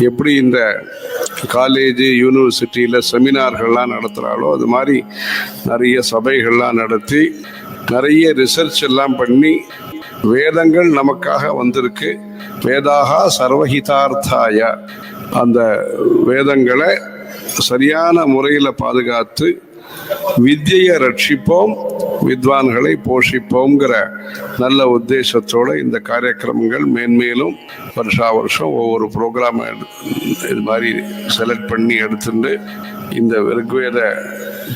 எப்படி இந்த காலேஜ் யூனிவர்சிட்டியில் செமினார்கள்லாம் நடத்துகிறாளோ அது மாதிரி நிறைய சபைகள்லாம் நடத்தி நிறைய ரிசர்ச் எல்லாம் பண்ணி வேதங்கள் நமக்காக வந்திருக்கு. வேதாகா சர்வஹிதார்த்தாய, அந்த வேதங்களை சரியான முறையில் பாதுகாத்து வித்யை ரட்சிப்போம், வித்வான்களை போஷிப்போங்கிற நல்ல உத்தேசத்தோடு இந்த காரியக்கிரமங்கள் மேன்மேலும் வருஷா வருஷம் ஒவ்வொரு ப்ரோக்ராம் இது மாதிரி செலக்ட் பண்ணி எடுத்துட்டு இந்த ரிக்வேத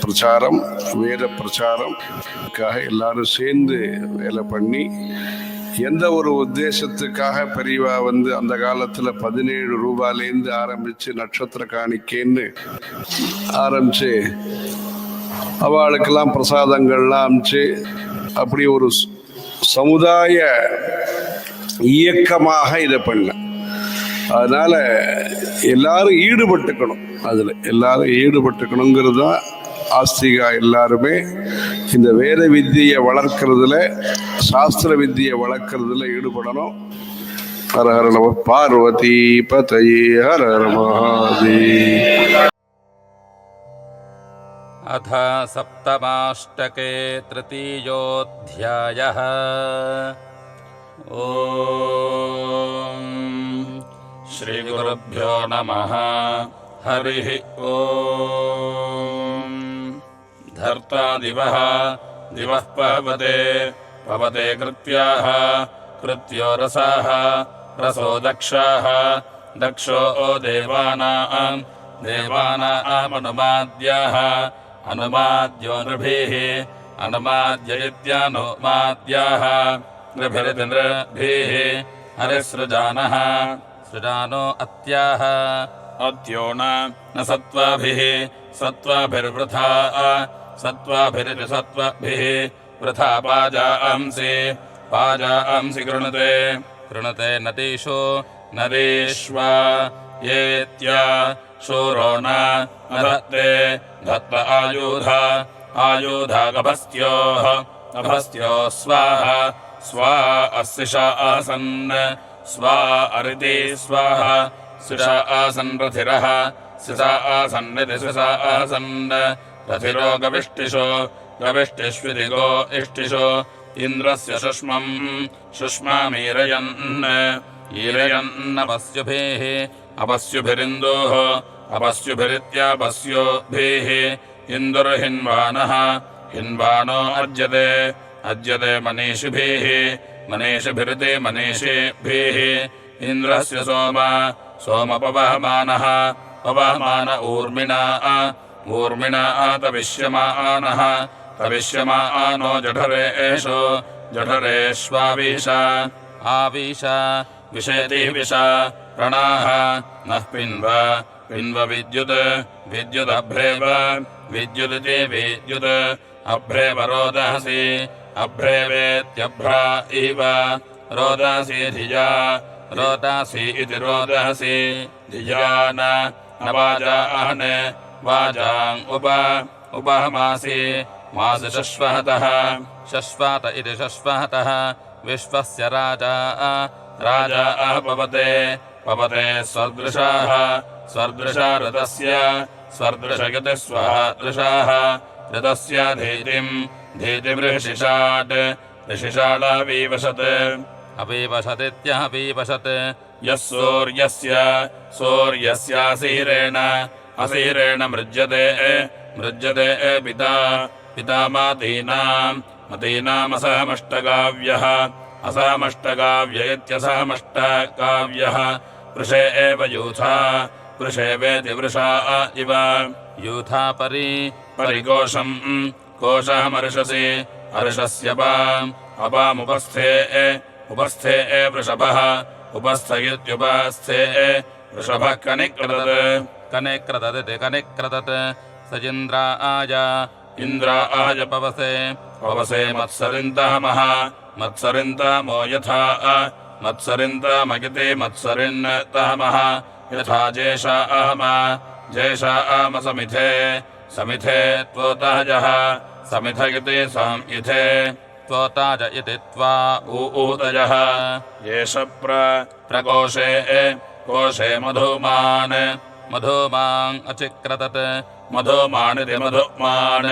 பிரச்சாரம், வேத பிரச்சாரம்காக எல்லாரும் சேர்ந்து வேலை பண்ணி எந்த ஒரு உத்தேசத்துக்காக பெரியவா அந்த காலத்தில் 17 ரூபாயிலேருந்து ஆரம்பித்து நட்சத்திர காணிக்கைன்னு ஆரம்பித்து அவளுக்கெல்லாம் பிரசாதங்கள்லாம் அமிச்சு அப்படி ஒரு சமுதாய இயக்கமாக இதை பண்ண. அதனால எல்லாரும் ஈடுபட்டுக்கணும், அதில் எல்லாரும் ஈடுபட்டுக்கணுங்கிறது தான் ஆஸ்திகா. எல்லாருமே இந்த வேத வித்தியை வளர்க்கறதுல, சாஸ்திர வித்தியை வளர்க்கறதுல ஈடுபடணும். ஹர ஹர நம பார்வதி பதயே ஹர ஹர மகாதேவ. अथ सप्तमाष्टके तृतीयोऽध्यायः। ॐ श्रीगुरुभ्यो नमः। हरिः ॐ। धर्ता दिवः पवते कृत्याः, कृत्यो रसाः, रसो दक्षाः, दक्षो देवानामनुमाद्याः, अनुमाद्यो नृभिः, अनुमाद्य इत्यानुमाद्याः, नृभिरिति नृभिः, हरिसृजानः, सृजानो अत्याः, अत्यो न सत्त्वाभिः, सत्त्वाभिर्वृथा, सत्त्वाभिरिति सत्त्वाभिः, वृथा पाजांसि कृणुते नदीषु, नदीष्वा येत्या शूरो न धत्ते, धत्त आयुधा गभस्त्यो स्वाहा, स्वा अस्सिषा आसन्, स्वा अरिति स्वाहा, सिषा आसन् रथिरः, सिषा आसन्निति सिषा आसन्, रथिरो गविष्टिषो इष्टिषो, इन्द्रस्य शुष्मामीरयन् अपस्युभिः, अपस्युभिरिन्दोः, अपस्युभिरित्यापस्योभिः, इन्दुर्हिन्वानः, हिन्वानो अज्यते मनीषिभिरिति मनीषिभिः, इन्द्रस्य सोमपवहमानः, पवहमान ऊर्मिणा तविष्यमानो जठरेष्वावीशा, आवीशा विषेति विषा, प्रणाः नः पिन्व विद्युदभ्रेव, विद्युदिति विद्युत्, अभ्रेव रोदहसि, अभ्रेवेत्यभ्रा इव, रोदहसि धिया, रोदहसि इति रोदहसि, धिया न वाजाहने, वाजाम् उपहमासि, मासि शश्वतः, शश्वत इति शश्वतः, विश्वस्य राजा पवते स्वदृशा ऋतस्य, स्वदृशयति स्वदृशाः, ऋतस्य धीतिमृषिषाट्, ऋषिषालावीवशत्, यः सूर्यस्यासीरेण मृज्यते पिता मतीनामसहमष्टकाव्यः, असहमष्टकाव्य इत्यसहमष्टकाव्यः, वृषे एव यूथा, वृषेवेति वृषा इव, यूथा परिकोशम्, कोशमर्षसि, अर्षस्य उपामुपस्थे वृषभः, उपस्थ इत्युपस्थे वृषभः कनिक्रदत्, स इन्द्राय पवसे मत्सरिन्तमो मत्सरिन्तमगिति मत्सरिन्तमः, यथा जेषाम समिथे त्वोताजः, समिथ इति संइथे, त्वोताज इति त्वा ऊतजः, येष प्रकोशे कोशे मधुमान् मधुमान् अचिक्रदत् मधुमानिति मधुमान्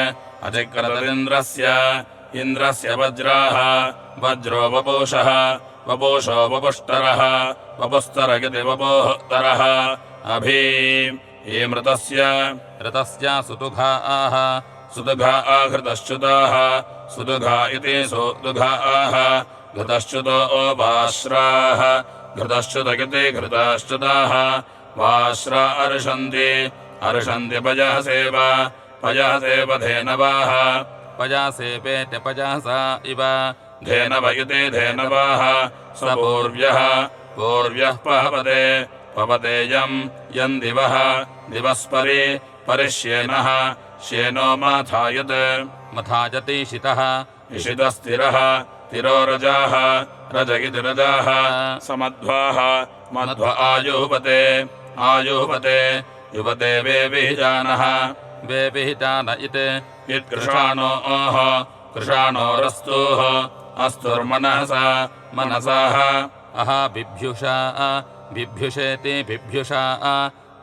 अचिक्रददिन्द्रस्य इन्द्रस्य वज्राः वज्रो वपुषः वपुषो वपुष्टरः वपुस्तर इति वपुस्तरः अभि ईमृतस्य ऋतस्य सुदुघाः सुदुघाः घृतश्च्युताः सुदुघा इति सुदुघाः घृतश्च्युतो वाश्राः घृतश्च्युत इति घृतश्च्युताः वाश्रा अर्षन्ति अर्षन्ति पजासेव पजासेव धेनवाः पजासेपेत्य पजासा इव धेनव इति धेनवाः स पूर्व्यः पूर्व्यः पवते पवते यं दिवः दिवस्परि परिश्येनः श्येनो माथायत् मथायति शितः इषितस्तिरः तिरो रजाः रज इति रजाः समध्वाः मध्व आयुपते आयुपते युवते वेविजानः वेविजान इत्कृषाणोः कृषाणोरस्तुः अस्तुर्मनसा मनसाः अह बिभ्युषा बिभ्युषेति बिभ्युषा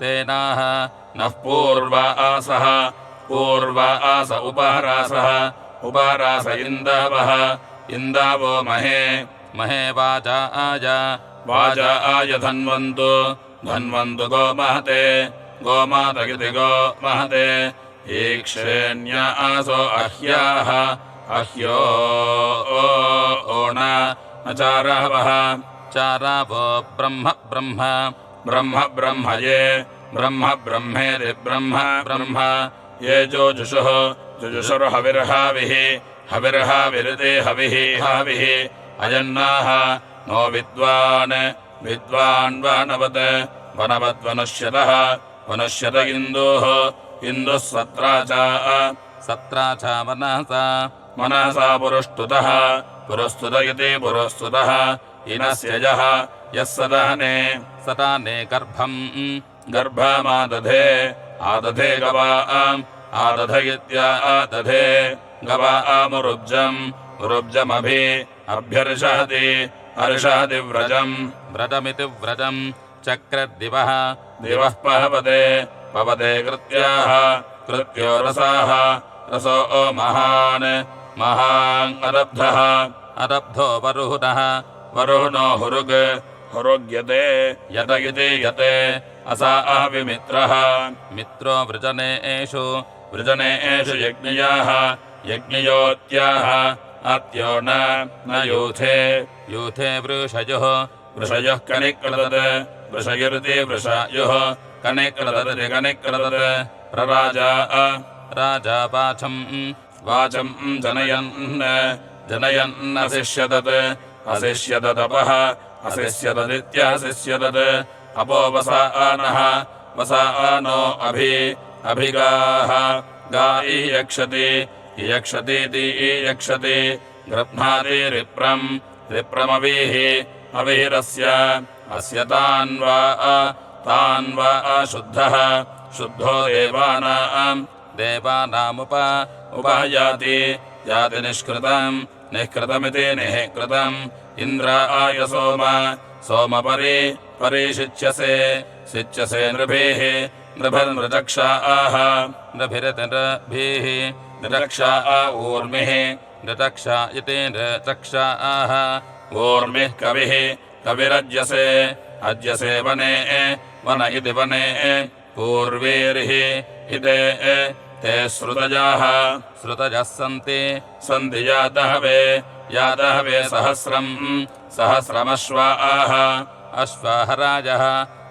तेनाः नः पूर्वा आसः पूर्वा आस उपारासः उपारास इन्दावः इन्दावो महे महे वाजा आय धन्वन्तु धन्वन्तु गोमहते गोमात इति गोमहते ईक्षेण्य आसो अह्याः अह्यो ओण चारावः चारावो ब्रह्म ब्रह्म ब्रह्म ब्रह्म ये ब्रह्म ब्रह्मेति ब्रह्म ब्रह्म ये जोजुषुः जुजुषुर्हविर्हाविः हविर्हाविरिति हविः हाविः अयन्नाः नो विद्वान् विद्वान् वनवत् वनवद्वनुष्यतः वनुष्यत इन्दुः इन्दुः सत्रा च मनसा मनसा पुरुष्टुतः पुरुस्तुत इति पुरुस्तुतः इनस्य यः सदाने सदाने गर्भम् गर्भमादधे आदधे गवाम् आदध इत्यादधे गवामुरुब्जम् रुब्जमभि अभ्यर्षहति अर्षहति व्रजम् व्रजमिति व्रजम् चक्रद्दिवः दिवः पवते पवते कृत्याः कृत्यो रसाः रसो महान् महान् अरब्धः अरब्धो वरुणः वरुणो हुरुग् हुरुग्यते यत इति यते असा विमित्रः मित्रो वृजनेषु वृजनेषु यज्ञयाः यज्ञयोत्याः अत्यो न यूथे यूथे वृषयोः वृषयोः कनिक्रदत् वृषयुरिति वृषायुः कनिक्रदत् कनिक्रदत् प्रराजा राजा वाचम् वाचम् जनयन् जनयन् अशिष्यदत् अशिष्यदपः अशिष्यददित्याशिष्यदत् अपो वसानः वसानो अभिगाः गा ईयक्षति ईयक्षतीति ईयक्षति गृह्णाति रिप्रम् रिप्रमवीः अवीरस्य अस्य तान्वा शुद्धः शुद्धो देवानामुपयाति याति निष्कृतम् निष्कृतमिति निःकृतम् इन्द्राय सोमपरिशिच्यसे शिच्यसे नृभिः नृभिर्नृचक्षाः नृभिरतिनृभिः नृचक्षा ऊर्मिः नृचक्षा इति नृचक्षाः ऊर्मिः कविः कविरज्यसे अज्यसे वने वन इति वने पूर्वीर्हि इते ते श्रुतजाः श्रुतजः सन्ति सन्ति यादहवे यादहवे सहस्रम् सहस्रमश्वाः अश्वाहराजः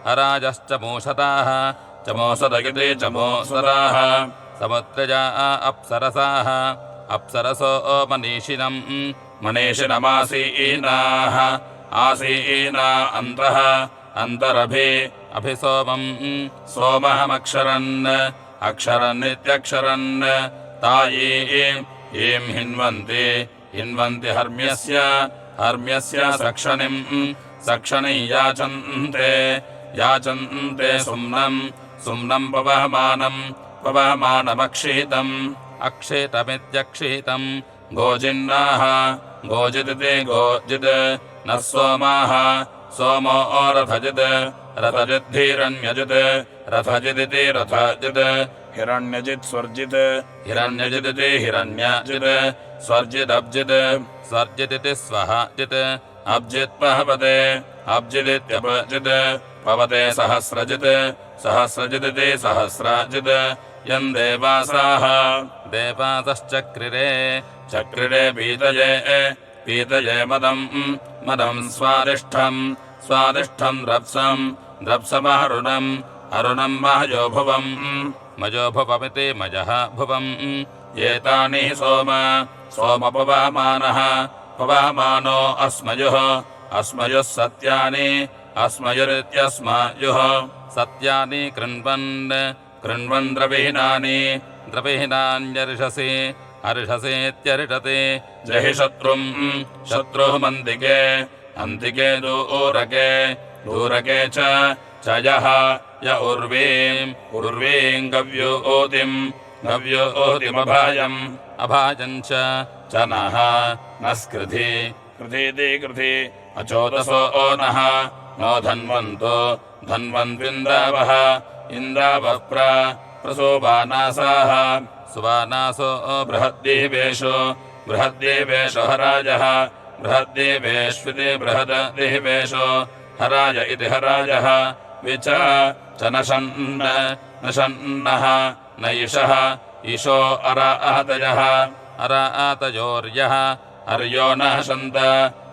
हराजश्च मूषताः चमोसद इति चमोसराः समुद्रजा अप्सरसाः अप्सरसो मनीषिणम् मनीषिणमासीनाः आसीना अन्तः अन्तरभिसोमम् सोमहमक्षरन् अक्षरन्नित्यक्षरन् तायीं हिन्वन्ति हिन्वन्ति हर्म्यस्य सक्षणिं याचन्ते सुम्नम् पवहमानमक्षितम् अक्षितमित्यक्षितम् गोजिन्नाः गोजिदिति गोजित् न सोमाः सोमो ओरथजित् रथजिद्धीरण्यजित् रथजिदिति रथजित् हिरण्यजित् स्वर्जित् हिरण्यजिदिति हिरण्यजित् स्वर्जिदब्जित् स्वर्जिदिति स्वःजित् अब्जित् पहवते अब्जिदित्यपजित् पवते सहस्रजित् सहस्रजिदिति सहस्रजित् यम् देवासाः देवासश्चक्रिरे चक्रिरे पीतये पीतये मदम् स्वादिष्ठम् स्वादिष्ठम् द्रप्समहरुणम् अरुणम् महजोभुवम् मजोभुवमिति मजः भुवम् एतानि सोमपवमानः पवमानो अस्मयुः अस्मयुः सत्यानि अस्मयुरित्यस्मयुः सत्यानि कृण्वन् द्रविहीनानि द्रविहीनान्यर्षसि अर्षसीत्यर्षति जहि शत्रुः मन्दिके अन्तिके दूरके च यः य उर्वीम् गव्योतिमभाजम् अभाजम् च नः नस्कृधि कृधीति कृधि अचोदसो नः नो धन्वन्त्विन्द्रावः इन्द्रावः प्रसोबानासाः सुबानासो बृहद्देवेशो हराजः बृहद्देवेष्विति बृहद्देवेशो हराज इति हराजः विच च नशन्नः नैषः ईशो अरातयः अरातयोर्यः अर्यो नशन्त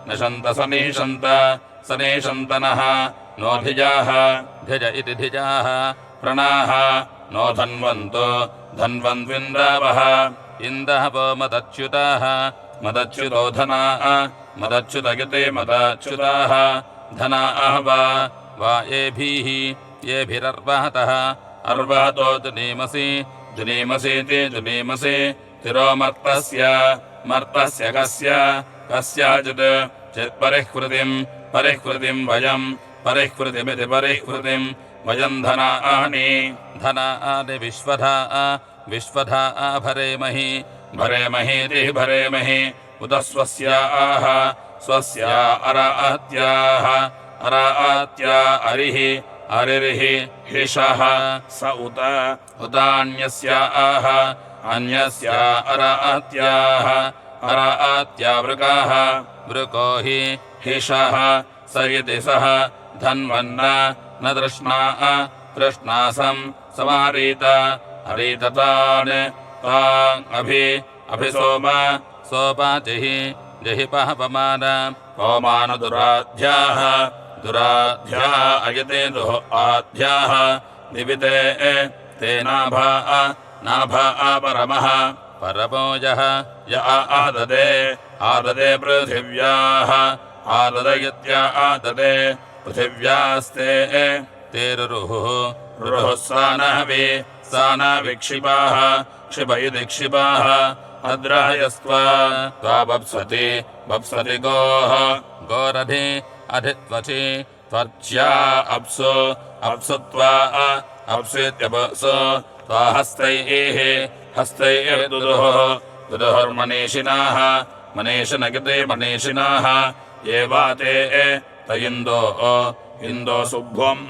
नशन्त सनीशन्तनः नो धिजाः धिज इति धिजाः प्रणाः नो धन्वन्त्विन्द्रावः इन्दवो मदच्युताः मदच्युतो धनाः मदच्युतगिते मदच्युताः धनाः वा येभिरर्वहतः अर्वहतो जुनीमसीति जुनीमसि तिरोमर्तस्य कस्याचित् चित्परिह्कृतिम् परिह्कृतिमिति परिह्कृतिम् वयम् धनानि विश्वधा भरेमहीति भरेमहि उत स्वस्याः अरात्या अरिः हिषः स उतान्यस्याः अन्यस्या अरात्या वृकाः वृको हि हिषः स इति सः धन्वन्न न तृष्णासम् समारीत अरीततान् सोमा जहि पवमान दुराध्या अयते दुहाध्याः दिविते ते नाभा परमः परमो यः य आददे पृथिव्याः आददयत्या आददे पृथिव्यास्ते ते रुरुः सानविक्षिपाः क्षिप इति क्षिपाः अद्रायस्त्वा बप्सति गोरधि अधित्वचि त्वच्या अप्सु त्वा अप्सित्यपसु त्वा हस्तैः दुदुर्मनीषिणाः मनीषिनगिते मनीषिणाः ये वाते त इन्दो शुभ्वम्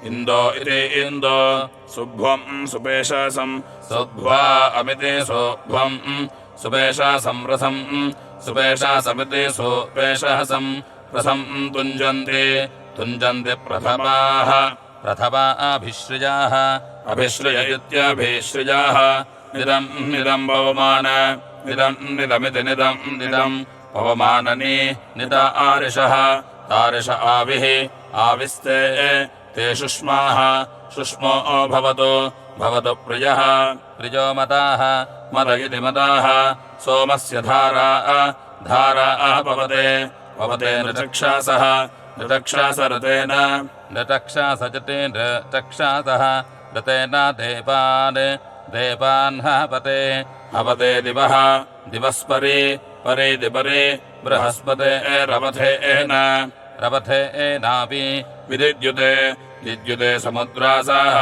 इन्दो इति इन्दो शुभ्वम् सुपेशासम् सुभ्वा अमिते शुभ्वम् सुपेशासम् रसम् सुपेशासमिते सुपेशासम् रसम् तुञ्जन्ति प्रथमा अभिश्रियाः अभिश्रिय इत्यभिश्रियाः निदम् पवमान निदमिति निदम् पवमाननि निद आरिषः तारिष आविस्ते ते शुष्माः शुष्मो भवतु प्रियः प्रियो मदाः मद इति मदाः सोमस्य धाराः पवते नृचक्षासः नृचक्षासरतेन नृचक्षासजतेन नृचक्षासः रतेन देवान् हवते दिवः दिवस्परि बृहस्पते रवथेनापि विद्युते समुद्रासाः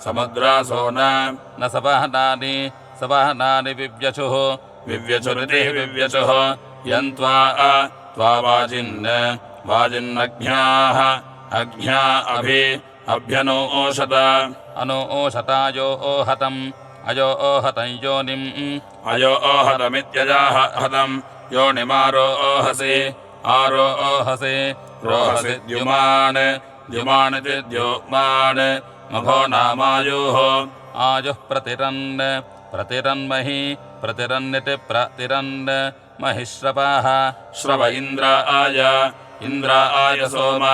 समुद्रासो न सवहनानि विव्यचुरिति विव्यचुः यन्त्वा वाजिन्नघ्नाः अज्ञा अभि अभ्यनो ओषत अनो ओषतायो ओहतम् अयो ओहतं योनिम् अयो ओहतमित्यजाह हतम् योनिमारो ओहसि आरो ओहसे रोहसि द्युमान् द्युमानिति द्युमान् मघो नामायुः आयुः प्रतिरन् प्रतिरन्महि प्रतिरन्निति प्रतिरन् महिश्रपाः श्रव इन्द्राय सोम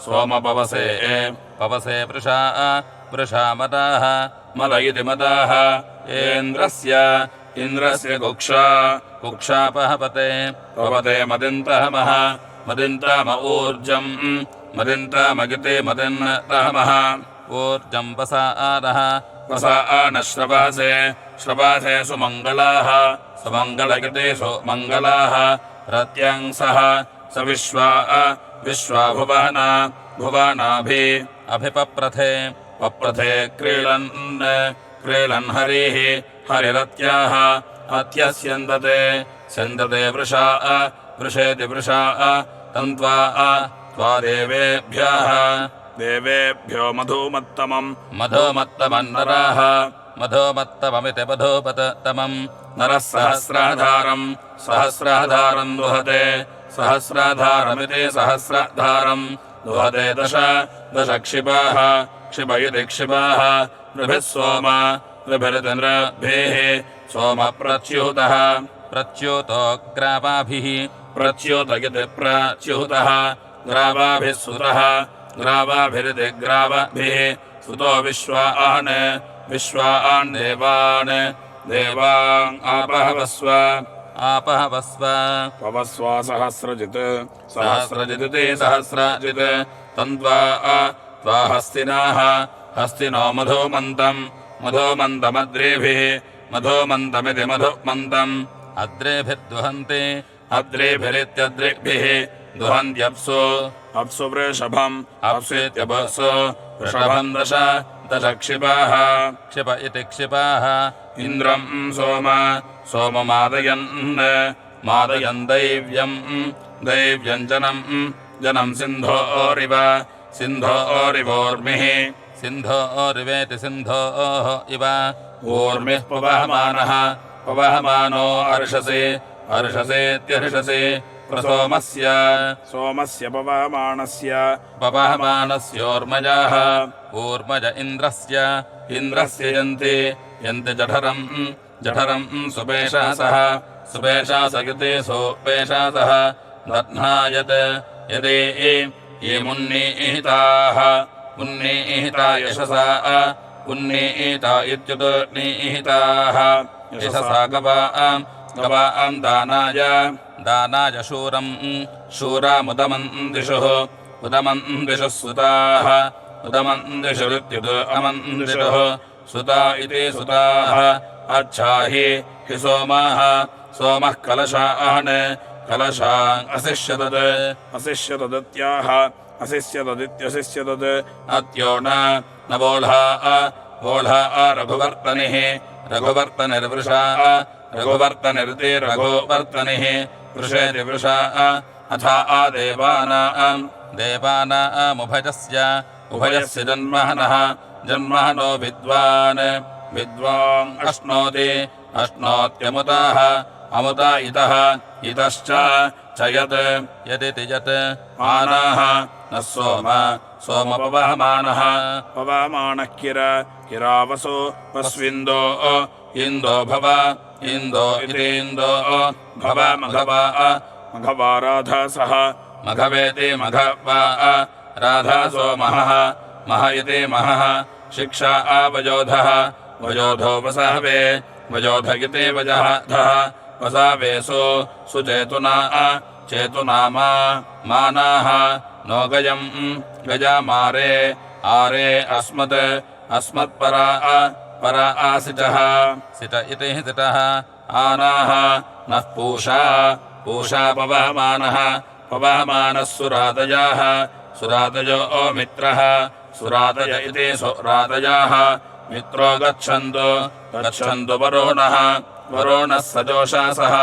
सोमपवसे पवसे वृषा वृषा मदाः मद इति मदाः इन्द्रस्य कुक्षा कुक्षापहपते पवते मदिन्तहमः मदिन्तम ऊर्जम् मदिन्तमगिते मदिन्तहमः ऊर्जं वसा आनः वसा न श्रवासे सुमङ्गलाः सुमङ्गलगिते सुमङ्गलाः रत्यंसः स विश्वा भुवनाभि अभिपप्रथे पप्रथे क्रीडन् हरिरत्याः स्यन्दते वृषेति वृषा तन्त्वा देवेभ्यो मधुमत्तमम् मधोमत्तमन्नराः मधोमत्तममिति मधोपतमम् नरः सहस्राधारम् दुहते सहस्राधारमिति सहस्राधारम् दुहते दश क्षिपाः क्षिप इति क्षिपाः नृभिः सोम नृभिरिति नृभिः सोम प्रच्युतः प्रच्युतो ग्रावाभिः प्रच्युत इति प्रच्युतः ग्रावाभिः सुतः ग्रावाभिरिति ग्रावाभिः सुतो विश्वान् देवान् आपहवस्व पवस्वा सहस्रजित् तन्त्वा हस्तिनाः हस्तिनो मधुमन्तमद्रेभिः मधुमन्तमिति मधुमन्तम् अद्रेभिर्दुहन्ति अद्रेभिरित्यद्रेभिः दुहन्त्यप्सु अप्सु वृषभम् अप्सेत्यपसु वृषभम् दश क्षिपाः क्षिप इति क्षिपाः इन्द्रम् सोममादयन् दैव्यम् जनम् सिन्धोरिवोर्मिः सिन्धोरिवेति सिन्धोः इव ऊर्मिः पवहमानो अर्षसेत्यर्षसि प्रसोमस्य पवहमानस्योर्मजाः ऊर्मज इन्द्रस्य यन्ति जठरम् सुपेशासः इति सुपेशासः दध्नायत् यदि ये मुन्नीहिता यशसा उन्नीहिता इत्युन्नीहिताः यशसा गवाम् दानाय शूरामुदमन्दिषुः सुताः उदमन्दिषुरित्युत् अमन्दिषुः सुता इति सुताः अच्छाहि हि सोमः कलशान् अशिष्यतदत्याः अशिष्यतदित्यशिष्यतद् अत्यो न वोढा रघुवर्तनिर्वृषा रघुवर्तनिरिति रघुवर्तनिः वृषेति वृषा अथा देवानामुभयस्य जन्महनो विद्वान् अश्नोत्यमुताः अमुता इतश्च यदिति यत् मानाः न सोमपवहमानः किरावसो वस्विन्दो इन्दो भव इन्दो इतीन्दो भव मघवा राधासः मघवेति मघवा राधासो मह इति महः शिक्षा आवयोधः वयोधो वसावे वयोध इति वजधः वसावेसु सुचेतुना चेतुनामा मानाः नो गजामारे आरे अस्मत्परा आसितः सित इति सितः आनाः नः पूषा पवहमानः सुरातयो मित्रः सुरातय इति सुरातयाः मित्रो गच्छन्तु वरुणः सजोषासः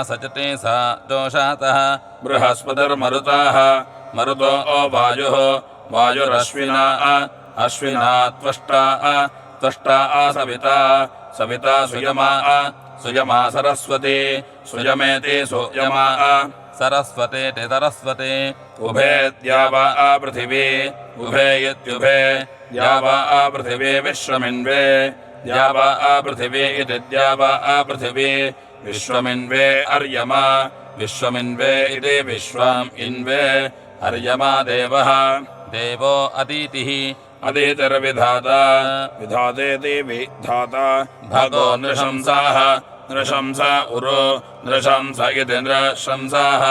सजते स दोषातः बृहस्पतिर्मरुताः मरुतो वायुः वायुरश्विना अश्विना त्वष्टा सविता सविता सुयमा सुयमा सरस्वती सुयमेति सुयमा सरस्वतेति सरस्वती उभे द्यावा पृथिवी उभे इत्युभे द्यावा पृथिवी विश्वमिन्वे द्यावा पृथिवी इति द्यावा पृथिवी विश्वमिन्वे अर्यमा विश्वमिन्वे इति विश्वम् इन्वे अर्यमा देवः देवो अदितिः अदितिर्विधाता विधातेति विधाता भगो नृशंसाः नृशंस उरो नृशंस इति नृशंसाः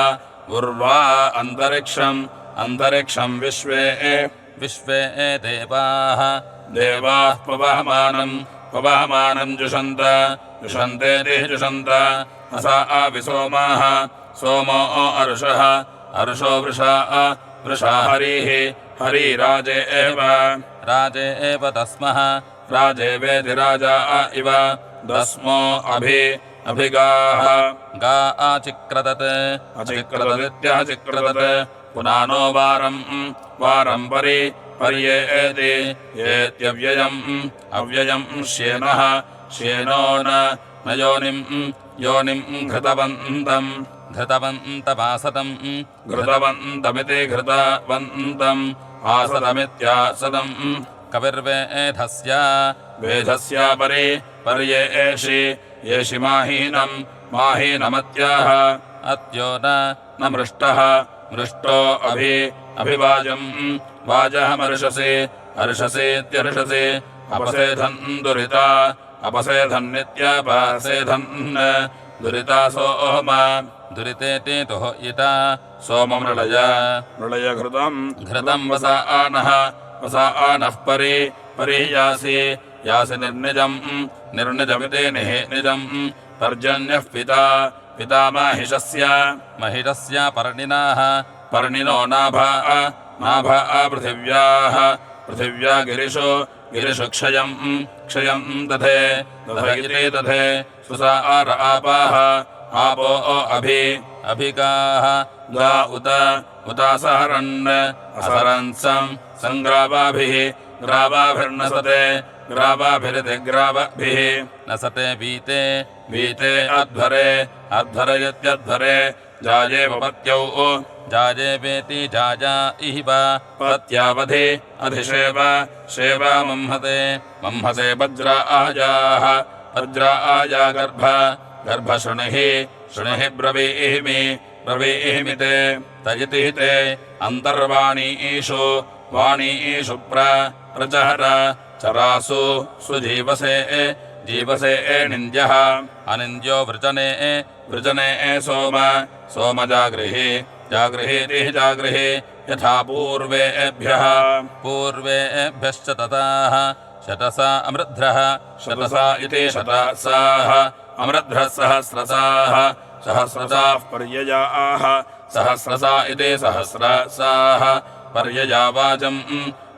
उर्वा अन्तरिक्षम् विश्वे देवाः देवाः पवहमानम् जुषन्तेति जुषन्त असा विसोमाः सोमो अरुषः अरुषो वृषा हरिराजे एव दस्मः राजे वेति राजा इव दस्मो अभिगाः गा आचिक्रदत् अचिक्रददित्याचिक्रदत् पुनानो वारम् पर्येति येत्यव्ययम् श्येनो न योनिम् घृतवन्तमासतम् घृतवन्तमिति घृतवन्तम् आसदमित्यासदम् वेधस्य पर्येषि येषि माहीनमत्याः अत्यो न मृष्टो अभिवाजम् वाजः अर्षसीत्यर्षसि अपसेधन् दुरिता अपसेधन्नित्यपसेधन् दुरिता सोम दुरितेति तुहोयिता सोममृळय घृतम् वसा आनः परियासि निर्निजमिति निजम् पर्जन्यः पिता महिषस्य पर्णिनो नाभा पृथिव्या गिरिषु क्षयम् दधे दधे सुसा आपाः आपो अभिगाः गा उतासहरन् ग्रावाभिर्नसते ग्रावाभिरिति ग्रावभिः नसते वीते अध्वरयत्यध्वरे जाये पत्यौ जाजेवेति जाजा इव पत्यावधि अधिशेव मंहते वज्रा गर्भशृणिः ब्रवीमि ते तजिति ते वाणीषु प्रजहर चरासु जीवसे निन्द्यः अनिन्द्यो वृजने सोमजागृहि यथा पूर्वेभ्यश्च तताः शतसा अमृध्रः शतसा इति शतसाः अमृध्रः सहस्रसाः पर्ययाः सहस्रसा इति सहस्रसाः पर्यया वाजम्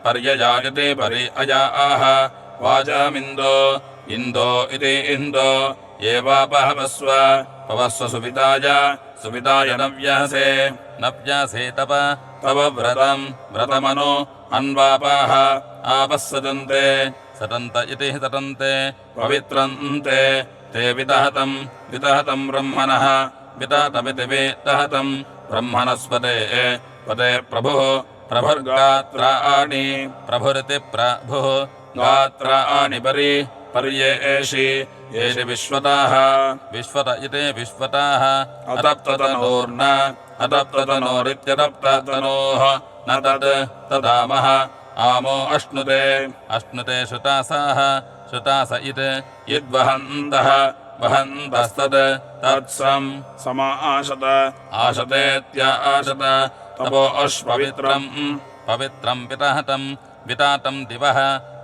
पर्ययायते पर्ययाः वाजमिन्दो इति इन्दो एवापहवस्व सुविताय नव्यासे तव व्रतमनु अन्वापाः आपः सतन्त इति सतन्ते पवित्रन्ते ते विदहतम् ब्रह्मणः विदहतमिति विदहतम् ब्रह्मणस्पते पते प्रभुरिति प्रभुः गात्राणि पर्येषि येषि विश्वताः विश्वत इति विश्वताः अतप्ततनोरित्यतप्ततनोः न तदामः आमो अश्नुते श्रुतासाः श्रुतास यद्वहन्तः तत्सम् आशतेत्याशत तपो अश्पवित्रम् वितातम् दिवः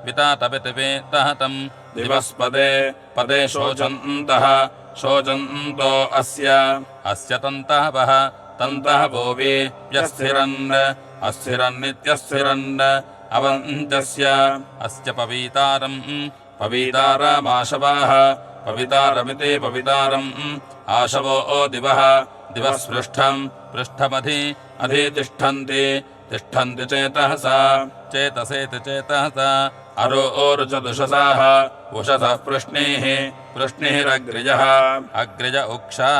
वितातमिति वितातम् दिवस्पदे पदे शोचन्तो अस्य तन्तः भोवि अस्थिरन्नित्यस्थिरन् अवन्त्यस्य अस्य पवीतारमाशवाः पवितारमिति पवितारम् आशवो दिवः दिवःस्पृष्ठम् पृष्ठमधि अधितिष्ठन्ति तिष्ठन्ति चेतसा चेतसेति चेतसा अरोरुचदुषसाः उषसः पृष्णीः पृष्णिरग्रिजः अग्रिज उक्षा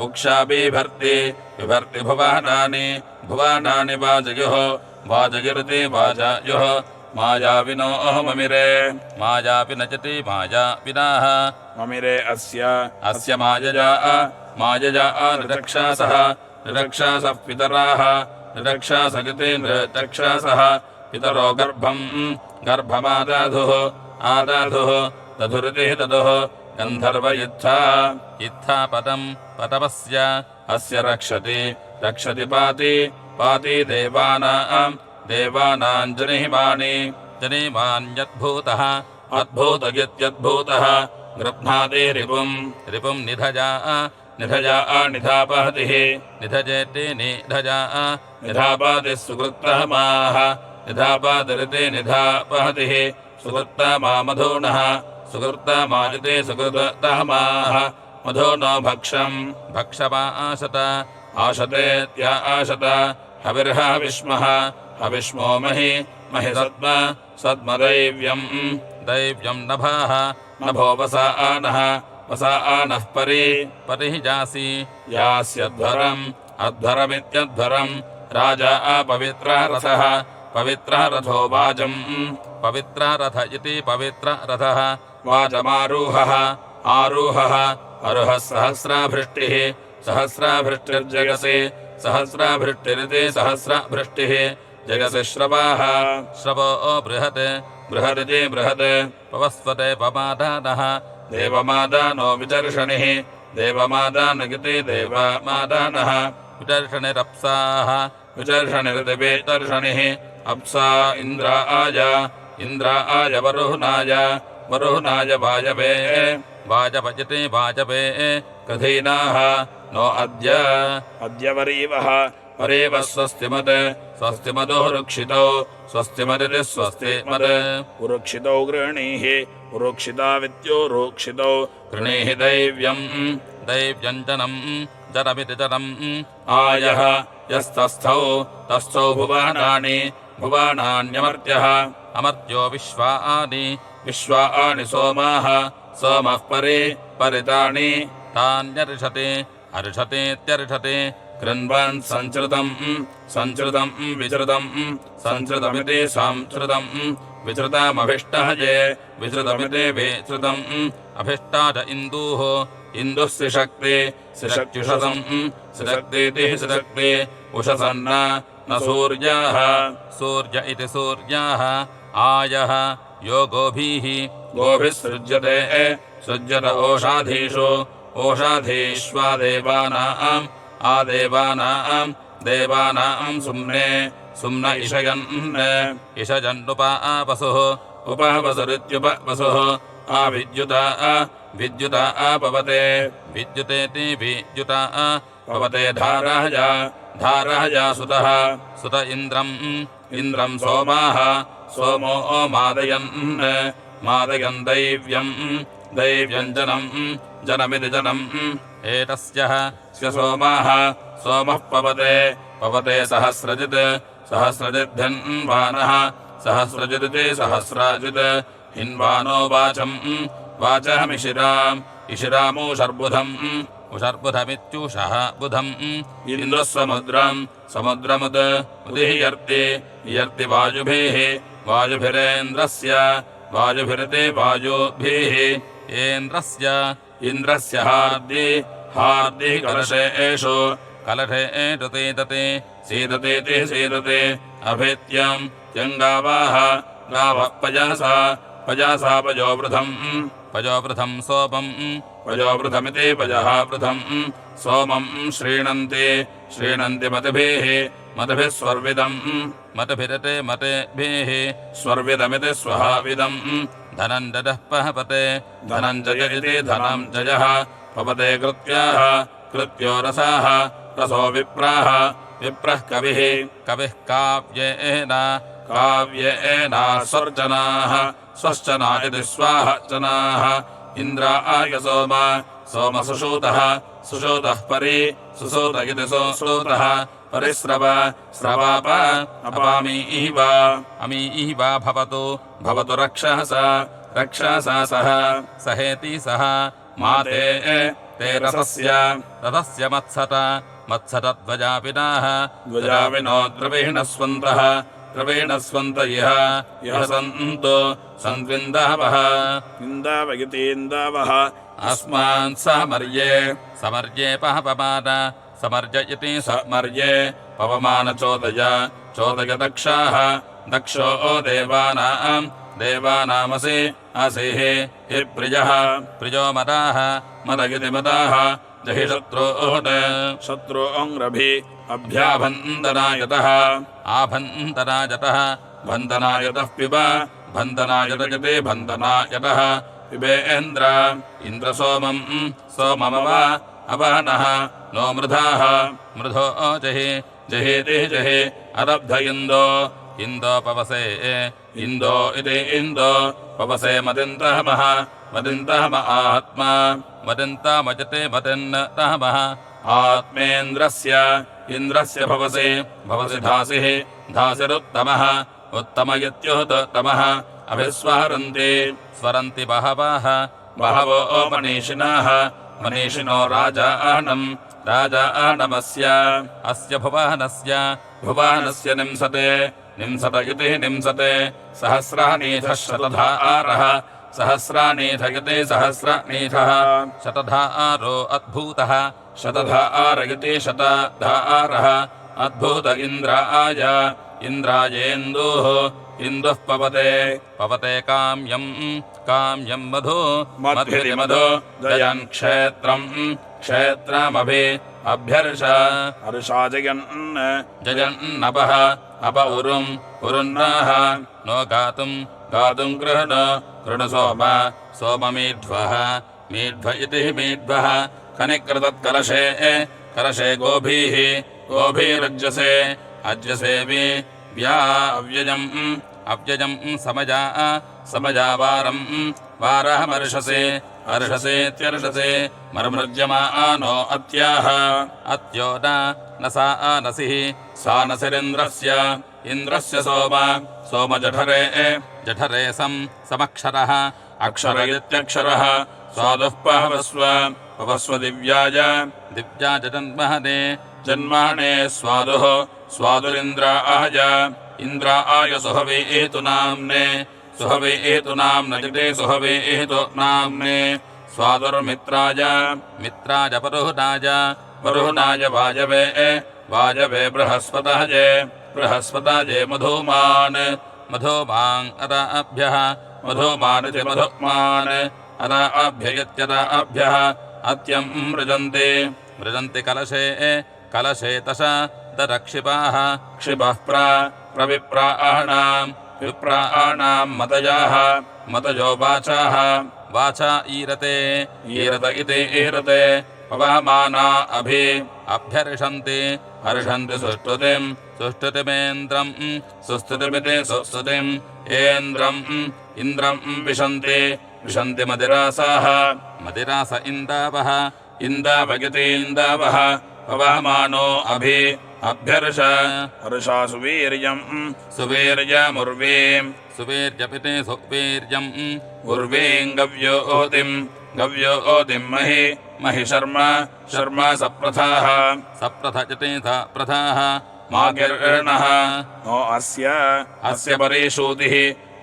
उक्षा बिभर्ति बिभर्ति भुवनानि भुवनानि वाजयुः वाजयुरिति वाजायुः मायाविनो ममिरे मायाविनचति मायाविनाः ममिरे अस्य मायजा नृरक्षासः नृरक्षासः पितराः नृरक्षासगिति नृरक्षासः पितरो गर्भम् गर्भमादाधुः आदाधुः दधुरिति दधुः गन्धर्व इत्था पदम् पदमस्य अस्य रक्षति रक्षति पाति पाति देवानाम् जनिमान्यद्भूतः अद्भूतगित्यद्भूतः गृह्णाति रिपुम् निधजा निधापहतिः निधजेति निधजा निधापातिः सुकृत्तमाः निधापातिरिति निधापहतिः सुकृत्तमा मधूनः सुकृत्तमाजिति सुकृतमाः मधूनो भक्षम् भक्षमाशत आशतेत्या आशत हविर्हविष्मः हविष्मो महि सद्मदैव्यम् नभाः नभो वसा आनः परिः जासि यास्यध्वरम् अध्वरमित्यध्वरम् राजा अपवित्रः रथः पवित्रः रथो वाजम् पवित्रः रथ इति पवित्ररथः वाजमारूहः आरूहः अरुहः सहस्राभृष्टिः सहस्राभृष्टिर्जगसि सहस्राभृष्टिरिति सहस्राभृष्टिः जगसि श्रवाः श्रवो बृहत् बृहदिति बृहत् पवस्वते पमादानः देवमादानो विचर्षणिः देवमादानगिति देवमादानः विचर्षणिरप्साः विचर्षणिरिति विचर्षणिः अप्सा इन्द्राय वरुहनाय वायवे वाजपजति वाजवे कृधीनाः नो अद्य वरीवः स्वस्तिमदो रुक्षितौ स्वस्तिमदिति स्वस्तिमद् उरुक्षितौ गृह्णीः उरुक्षितावित्यो रोक्षितौ गृणीः दैव्यम् जनमिति जनम् आयः यस्तस्थौ तस्थौ भुवानान्यमर्त्यः अमर्त्यो विश्वानि सोमः परितानि तान्यर्षति अर्षतीत्यर्षति कृण्वन् संचृतम् विचृतमिति संचृतम् विचृतमभिष्टः ये विचृतमिति विचृतम् अभिष्टा च इन्दुः सिषक्त्युषसक्तीति सिषक्ति उषसन्न न सूर्याः सूर्य इति सूर्याः आयः यो गोभिः सृज्यते ओषाधीष्वा देवानाम् सुम्न इषजन्नुपापसुः उपवसुरित्युपवसुः विद्युता पवते विद्युतेति विद्युता पवते धाराया सुतः सुत इन्द्रम् सोमो मादयन् दैव्यम् जनमिति जनम् एतस्यः सोमः पवते सहस्रजिद्धन्वानः सहस्रजिदिति सहस्राजित् हिन्वानो वाचमिशिरामो उषर्बुधमित्युषः बुधम् इन्द्रः समुद्रमुदीयर्ति वायुभिरिति वायुभिः इन्द्रस्य हार्दि कलशेषु कलशे एतते सीदते अभेत्यम् यङ्गावाः गावः पजासा पजोवृथम् पजोवृथमिति पजः वृथम् सोमम् श्रीणन्ति मतिभिः स्वर्विदम् मतभिरते मतेभिः स्वर्विदमिति स्वहाविदम् धनञ्जयः पहपते धनञ्जयिति धनञ्जयः पवते कृत्यो रसाः रसो विप्रः कविः काव्येन स्वश्चनाः इति स्वाहा जनाः इन्द्राय सोमसुषूतः सुषूतः परि सुसूत इति सुसूतः परिस्रव स्रवाप अपामीव अमीव भवतु भवतु रक्षसा रक्षसा सह सहेति सः माते ते रसस्य मत्सत मत्सतध्वजापिनाः ध्वजाविनो द्रवीणस्वन्तः द्रवीणस्वन्त इह सन्तु सन्विन्दावः इन्दावगितीन्दावः अस्मान् समर्ये पवमान समर्ज इति समर्ये पवमानचोदय चोदय दक्षाः दक्षो देवानामसि असिः हि प्रियः प्रियो मदाः मदगिति मदाः जहि शत्रूंरभि अभ्याभन्दनायतः आभन्तराजतः भन्दनायतः पिब भन्दनायतजते भन्दनायतः पिबेन्द्र सोममव अवहनः नो मृधाः मृधो जहि जहीति जहि अदब्ध इन्दो पवसे इन्दो इति इन्दो पवसे मदिन्तहमः मदिन्तहम आत्मा मदन्तामजते मदन्नतमः आत्मेन्द्रस्य इन्द्रस्य भवसि धासिः धासिरुत्तमः उत्तम इत्युत्तमः अभिस्वरन्ति स्वरन्ति बहवः बहवो मनीषिणः मनीषिणो राजानमस्य अस्य भुवनस्य निंसते इति निंसते सहस्रानीथः शतधारः सहस्रानीथ इति सहस्रनीथः शतधारो अद्भूतः शतधार इति शतधारः अद्भूत इन्द्रायेन्दुः इन्दुः पवते काम्यं मधु मधु जयन् क्षेत्रमभि अभ्यर्ष हर्षा जयन्नपः अप उरुन्नाः नो गातुं गृहण सोममीध्वः मीध्व इति मीध्वः खनिकृतत्कलशे कलशे गोभिरज्यसे अज्यसेवि अव्ययं समजावारं वारः अर्षसेत्यर्षसे मर्मृज्यमानो अत्यो न सा नसिः सा नसिरिन्द्रस्य सोमजठरे समक्षरः अक्षर इत्यक्षरः स्वादुः पवस्व दिव्याय जन्महने स्वादुरिन्द्राय सुहवेतु नाम्ने सुहवेतु नाम्ने स्वादुर्मित्राय परुहनाय वाजवे बृहस्पतये मधुमान् अदाभ्यः मधुमानिति मधुमान् अदाभ्यः अत्यं मृजन्ति कलशे तश दरक्षिपाः क्षिपः प्रविप्राणां मतयो वाचा ईरते इति ईरते पवमाना अभ्यर्षन्ति हर्षन्ति सुष्टुतिमेन्द्रं सुस्तुतिमिति सुस्तुतिम् इन्द्रं विशन्ति मदिरासाः मदिरास इन्दावः इन्दावगिति इन्दावः पवमानो अभ्यर्ष हर्षा सुवीर्यमुर्वीम् सुवीर्यपिते सुवीर्यम् उर्वीम् गव्योतिम् महि शर्मा सप्रथाः सप्रथजते प्रथाः मागिर्णः नो अस्य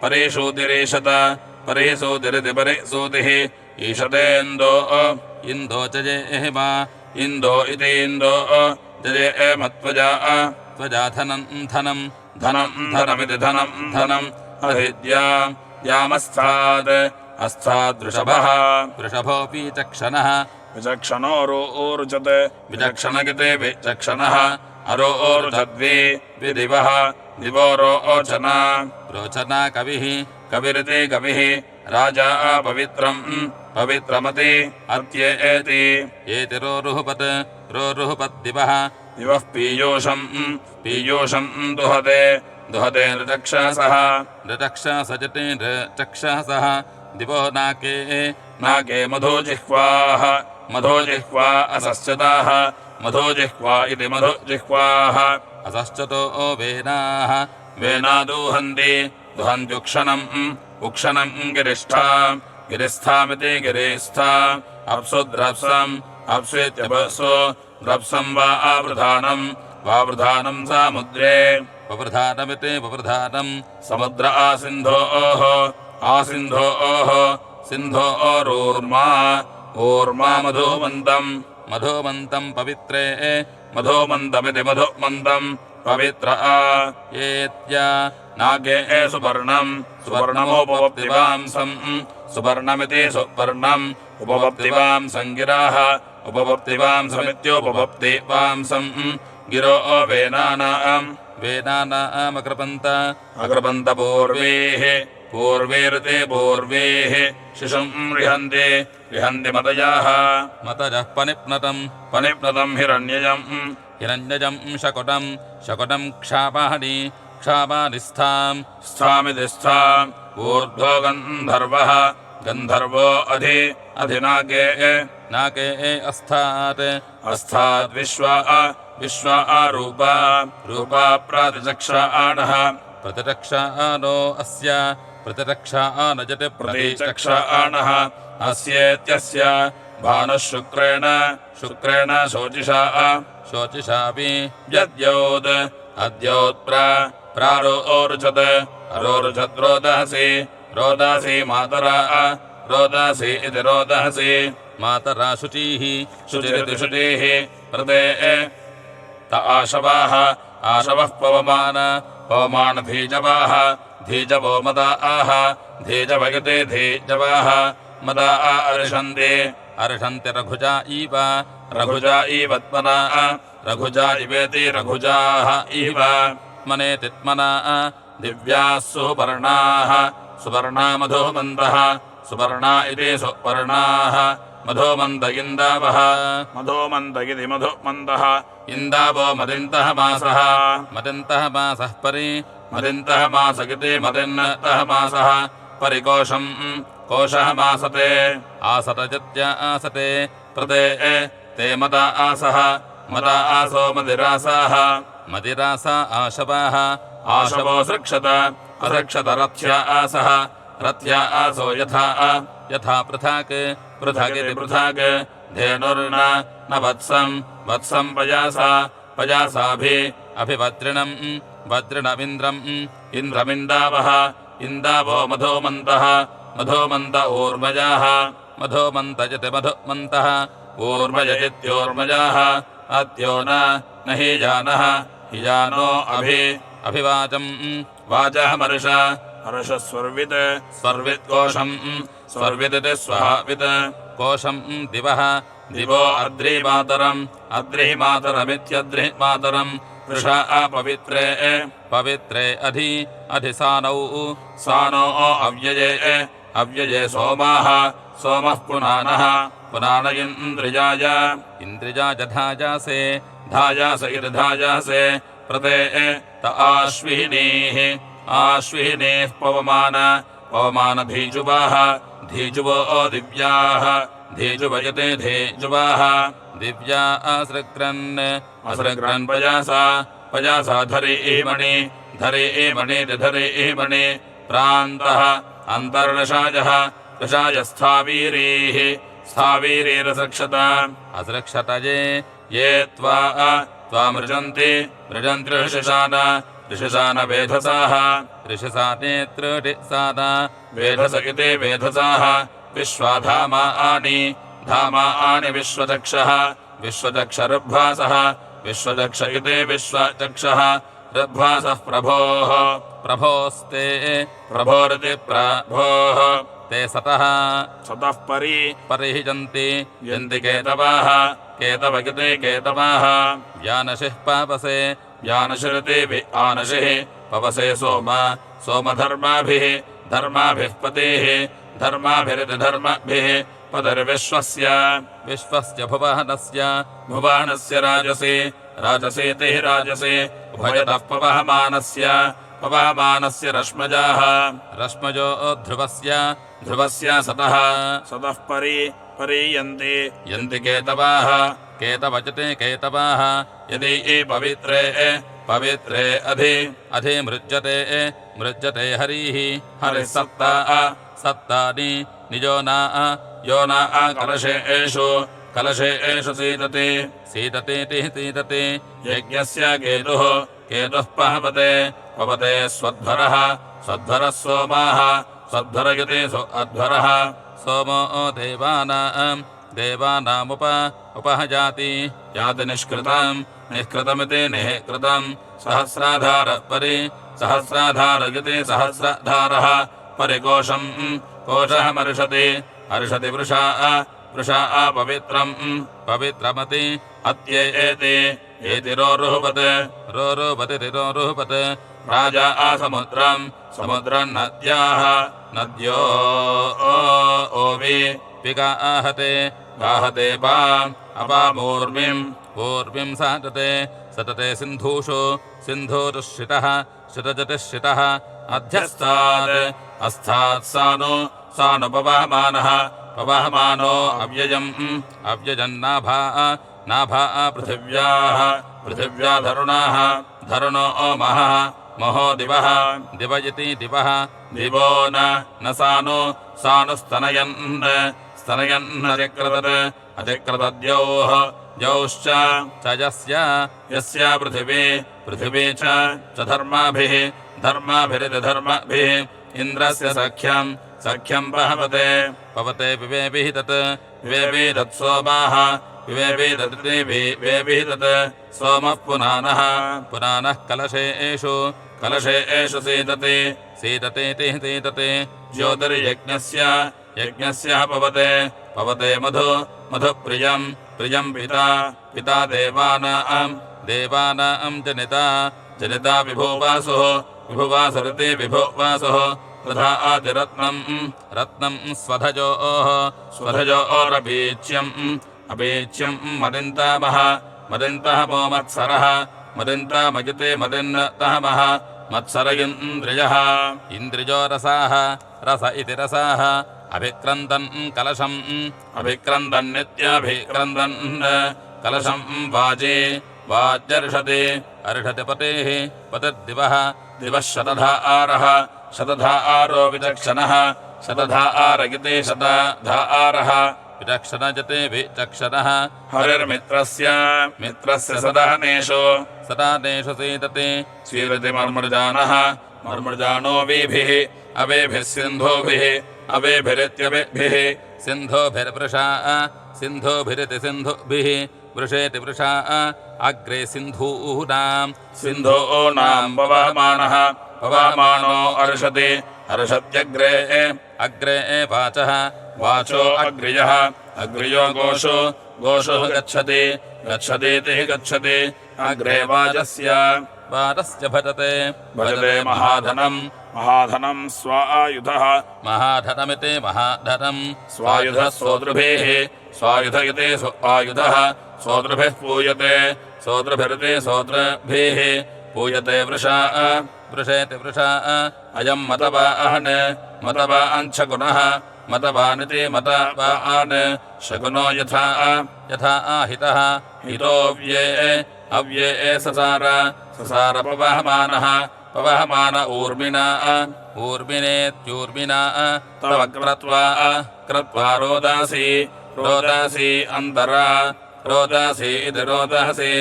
परेषूतिरेषत परेषूतिरिति परेषूतिः ईषतेन्दो इन्दो जजेम इन्दो इति इन्दो जजेमत्वजा धनमिति धनम् अस्ताद्वृषभः वृषभोऽपि चक्षणः विचक्षणोरुचते विचक्षणगिते विचक्षणः अरोरुचद्विदिवः दिवो रोचना रोचना कविरिति कविः राजा पवित्रमति अत्येति एति रोरुहपद्दिवः दिवः पीयूषम् दुहते नृचक्षसः नृचक्षसजते नृचक्षसः दिवो नाके नाके मधुजिह्वाः मधुजिह्वा असस्यताः मधुजिह्वा इति मधुजिह्वाः असश्चतो वेनाः वेनादूहन्ति दुहन्त्युक्षणम् उक्षणम् गिरिष्ठा गिरिस्थामिति गिरिस्था अप्सु द्रप्सम् अप्स्वेत्यपसु द्रप्सम् वा आवृधानम् सामुद्रे ववृधानमिति ववृधानम् समुद्र आसिन्धोः आसिन्धोः सिन्धोरूर्मा ऊर्मा मधुमन्तम् मधुमन्तम् पवित्रे मधुमन्तमिति मधुमन्तम् पवित्र येत्या नागे सुपर्णम् सुपर्णमुपवप्तिवांसम् सुपर्णमिति सुपर्णम् उपवप्तिवांसम् गिराः उपवप्तिवांसमित्युपवप्तिवांसम् गिरो वेनानामकृपन्त अकृपन्त पूर्वेः पूर्वेरुते पूर्वेः शिशुम् रिहन्ति मतयाः मतजः पनिप्नतम् पनिप्नतम् हिरण्यजम् हिरण्यजम् शकुटम् क्षापानिस्थाम् स्थामिति स्थाम् ऊर्ध्वो गन्धर्वः गन्धर्वो अधिनागे नाके अस्ताद्विश्वा रूपा प्रातिचक्षाणः प्रतिरक्षानो अस्य प्रतिरक्षानजति प्रतिचक्षाणः अस्येत्यस्य भानुः शुक्रेण शोचिषापि यद्योत् प्रारोचत् रोदहसि मातरा रोदहसि इति रोदहसि मातरा शुचिः शुचिरिति शुचिः प्रते त आशवाः पवमानधीजवाः धीजवो मदाः धीजवगते धीजवाः मदा अर्षन्ति रघुजा इव रघुजा रघुजा इवेति रघुजाः इव मनेतित्मना दिव्याः सुपर्णा मधुमन्तः सुपर्णा इति सुपर्णाः मधुमन्त इन्दावः मधुमन्त इति मधुमन्तः इन्दावो मदिन्तः मासः परि मदिन्तः मास इति मदिन्तः मासः परिकोशम् कोशः मासते आसतजत्या आसते प्रते ते मदा आसो मदिरासाः मदिरासा आशवाः आशवो सृक्षत असृक्षत रथ्या आसो यथा पृथाक् धेनुर्न वत्सम् पयासाभिवज्रिणम् वज्रिणमिन्द्रम् इन्द्रमिन्दावः इन्दावो मधुमन्त ऊर्मजाः मधुमन्तजति मधुमन्तः ऊर्मजयित्योर्मजाः अत्यो न हि जानः हि जानो अभिवाचम् वाचः स्वर्वित्कोशम् स्वर्विदिति स्वावित् कोशम् दिवो अद्रिः मातरमित्यद्रिः वृषा पवित्रे अधिसानौ सानो अव्यये सोमः पुनान इन्द्रिजाय धाजासे धायास इति धायासे प्रते त आश्विनीः पवमानधीजुवाः धीजुवो दिव्याः धीजुवयते धीजुवाः दिव्या असृग्रन् पयासा धरीमणि प्रान्तः अन्तर्नशायः स्थावीरीरसृक्षत असृक्षतये ये त्वामृजन्ति ऋषिशान वेधसाः ऋषिसा नेत्रटिसाना वेधस इति वेधसाः विश्वाधामानि विश्वचक्षः विश्वचक्षरुद्भासः विश्वचक्ष इति विश्वचक्षः रुद्भासः प्रभोस्ते प्रभोरिति प्रभोः ते सतः परिहिजन्ति यन्ति केतवाः केतव इति केतवाः व्यानशिः पापसे व्यानशिरिति आनशिः पवसे सोमधर्माभिः पतेः धर्माभिरिति धर्मभिः पतिर्विश्वस्य भुवनस्य राजसि राजसीति राजसि उभयतः पवहमानस्य रश्मजाः रश्मजो ध्रुवस्य ध्रुवस्य सतः परीयन्ति यन्ति केतवाः केतवजते केतवाः यदि पवित्रे अधि मृज्यते हरिः हरिः सप्तानि निजो यो न कलशेषु सीदते यज्ञस्य केतुः पवते स्वध्वरः सोमाः स्वध्वरयते अध्वरः सोमो देवानामुपहजाति याति निष्कृतमिति निःकृतम् सहस्राधारयति सहस्रधारः कोशः मर्षति वृषा पवित्रमति अत्येति रोरुहवत् राजा समुद्रम् नद्यो ओवि पिगाहते ऊर्मिं सतते सिन्धुरुश्रितः श्रितजतिश्रितः अस्तात् सानु पवहमानो अव्यजन्नाभा पृथिव्या धरुणो महो दिव इति दिवः दिवो न सानुस्तनयन् अधिकृतद्यौः द्यौश्च यस्य पृथिवी च धर्माभिरिति इन्द्रस्य सख्यं पवते विवेभिः सोमाः विवेभिः सोमः पुनानः कलशेषु सीदते ज्योतिर्यज्ञस्य पवते मधुप्रियं पिता देवानां जनिता विभुवासुरिति विभुवासुः तथा रत्नं स्वधजोरभीच्यम् मदिन्तः मोमत्सरः मदिन्तामजिते मदिन्तः मत्सर इन्द्रियो रसाः रस इति रसाः अभिक्रन्दन् कलशम् अभिक्रन्दन्नित्याभिक्रन्दन् कलशं वाज्यर्षति पतिर्दिवः शतधा आरो विचक्षणः शतधा आरगिते शतधा आरः विचक्षणजते विचक्षणः हरिर्मित्रस्य सदहनेषु सीदते स्वीकृति मर्मृजानो वीभिः अवेभिः सिन्धोभिः अवेभिरित्यवेभिः सिन्धोभिर्वृषा सिन्धोभिरिति सिन्धुभिः वृषेति वृषा अग्रे सिन्धूनां पवहमानो अर्षत्यग्रे अग्रे वाचो अग्रियो गोषो गच्छति अग्रे वाजस्य भजते महाधनं स्वायुधः महाधनमिति महाधनं स्वायुधः सोदृभिः स्वायुधयते आयुधः सोदृभिः पूयते सोदृभिरिति सोदृभिः पूयते वृषेति वृषा अयं मतवान् शकुनः मतवानिति मतवान् शकुनो यथा आहितः अव्ये ससार पवहमान ऊर्मिनेत्यूर्मिना तव क्रत्वा रोदासी अन्तरा रोदासी इति रोदहसि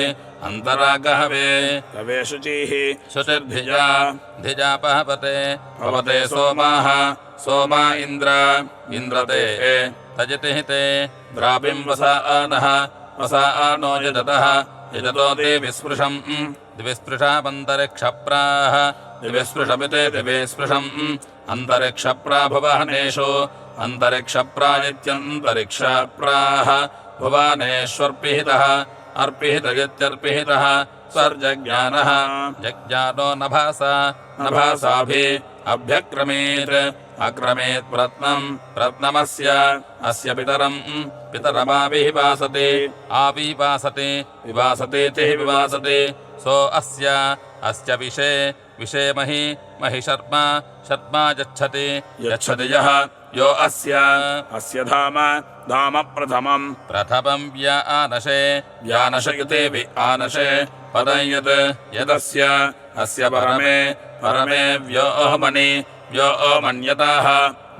अन्तरा गहवे शुचिः धिजा पवते सोमा इन्द्रते तजति ते द्राविं वसानो यजतो द्विस्पृशावन्तरिक्षप्राः दिविस्पृशमिते दिविस्पृशम् अन्तरिक्षप्रा भुवनेषु अन्तरिक्षप्रायित्यन्तरिक्षप्राः भुवनेष्वर्पिहितः अर्पिहितगित्यर्पिहितः स्वर्जज्ञानः जज्ञानो अभ्यक्रमेत् प्रत्नमस्य अस्य पितरमाविवासते विवासतेति विवासते सो अस्य विषे विषेमहि महि शर्मा शर्मा यच्छति यच्छति यः यो अस्य धाम प्रथमम् व्यानशे व्यानशयुते वि आनशे पदं यदस्य अस्य परमे व्योऽहमनि व्योऽमन्यताः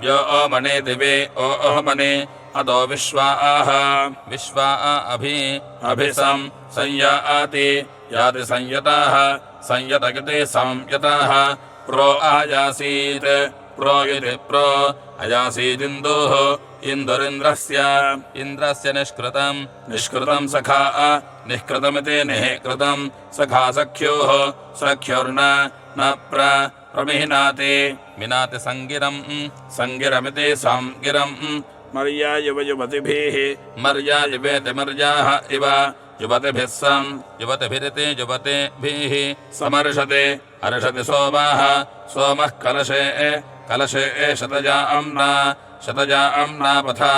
व्योऽमने दिवे ओऽहमनि अदो विश्वाः अभि संयाति याति संयताः संयतगते संयताः प्रो आयासीत् प्रो इति प्रो अयासीदिन्दुः इन्द्रस्य निष्कृतं सखा निष्कृतमिति निःकृतं सखा सख्योर्न प्रमिहिनाति मिनाति संगिरमिति संगिरम् मर्या युवतिभिः मर्या युवेति मर्याः इव युवतिभिः युवतिभिरिति युवतिभिः समर्षते अर्षति सोमः कलशे शतजा अम्ना पथा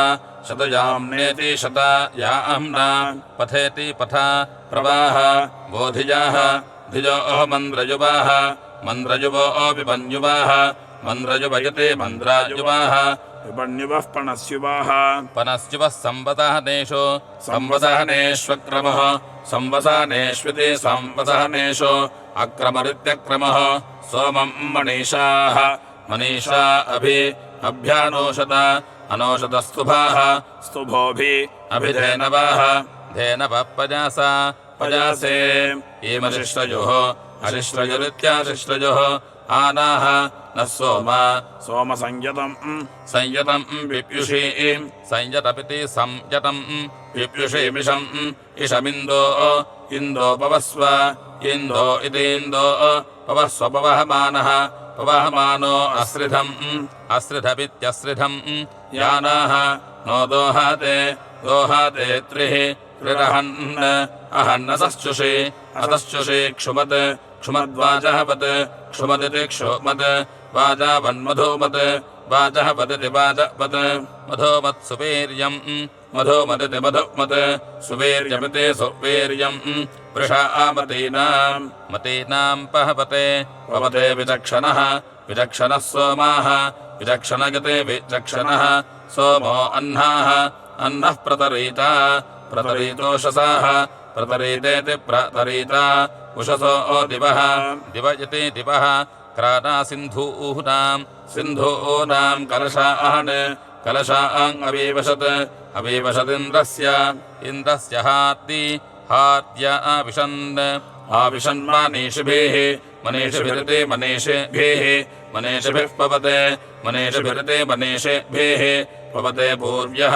शतजाम्नेति शतया अम्ना पथेति पथा प्रवाह बोधिजाः धिजो मन्द्रयुवाः मन्द्रयुवो विपन्युवाः मन्द्रयुवयते मन्द्रायुवाः विपन्युवः पणस्युवाः संवदनेष्वक्रमः संवसानेष्विति संवसानेषु अक्रमरित्यक्रमः सोमम् मनीषा अभ्यानोषत अनोषतस्तुभाः अभिधेनवाः धेनवः पजासे एमशिष्टयोः अशिष्टयोरित्याशिष्टयोः आनाः नः सोम संयतम् विप्युषीम् संयतपिति संयतम् विप्युषीमिषम् इन्दो पवस्व इन्दो इतीन्दो पवस्व पवहमानो अस्रिधमित्यस्रिधम् यानाः नो दोहाते त्रिरहन्नसश्चुषे अतश्चुषे क्षुमद्वाजहवत् क्षुमदिति क्षोमत् वाजावन्मधूमत् वाजहवदिति वाजवत् मधोमत्सुवीर्यम् मधुमदिति मधुमत् सुवीर्यमिति सुवीर्यम् वृषा मतीनाम् पहवते विचक्षणः सोमाः विचक्षणगते विचक्षणः सोमो अन्नः प्रतरीतोषसाः प्रतरीतेति प्रतरीता उषसो दिवः दिव इति दिवः क्राना सिन्धूनाम् कलशान् अवीवशदिन्द्रस्य हाद्य आविशन्मानीषिभिः मनीषिभिरिति मनीषिभिः पवते पवते पूर्व्यः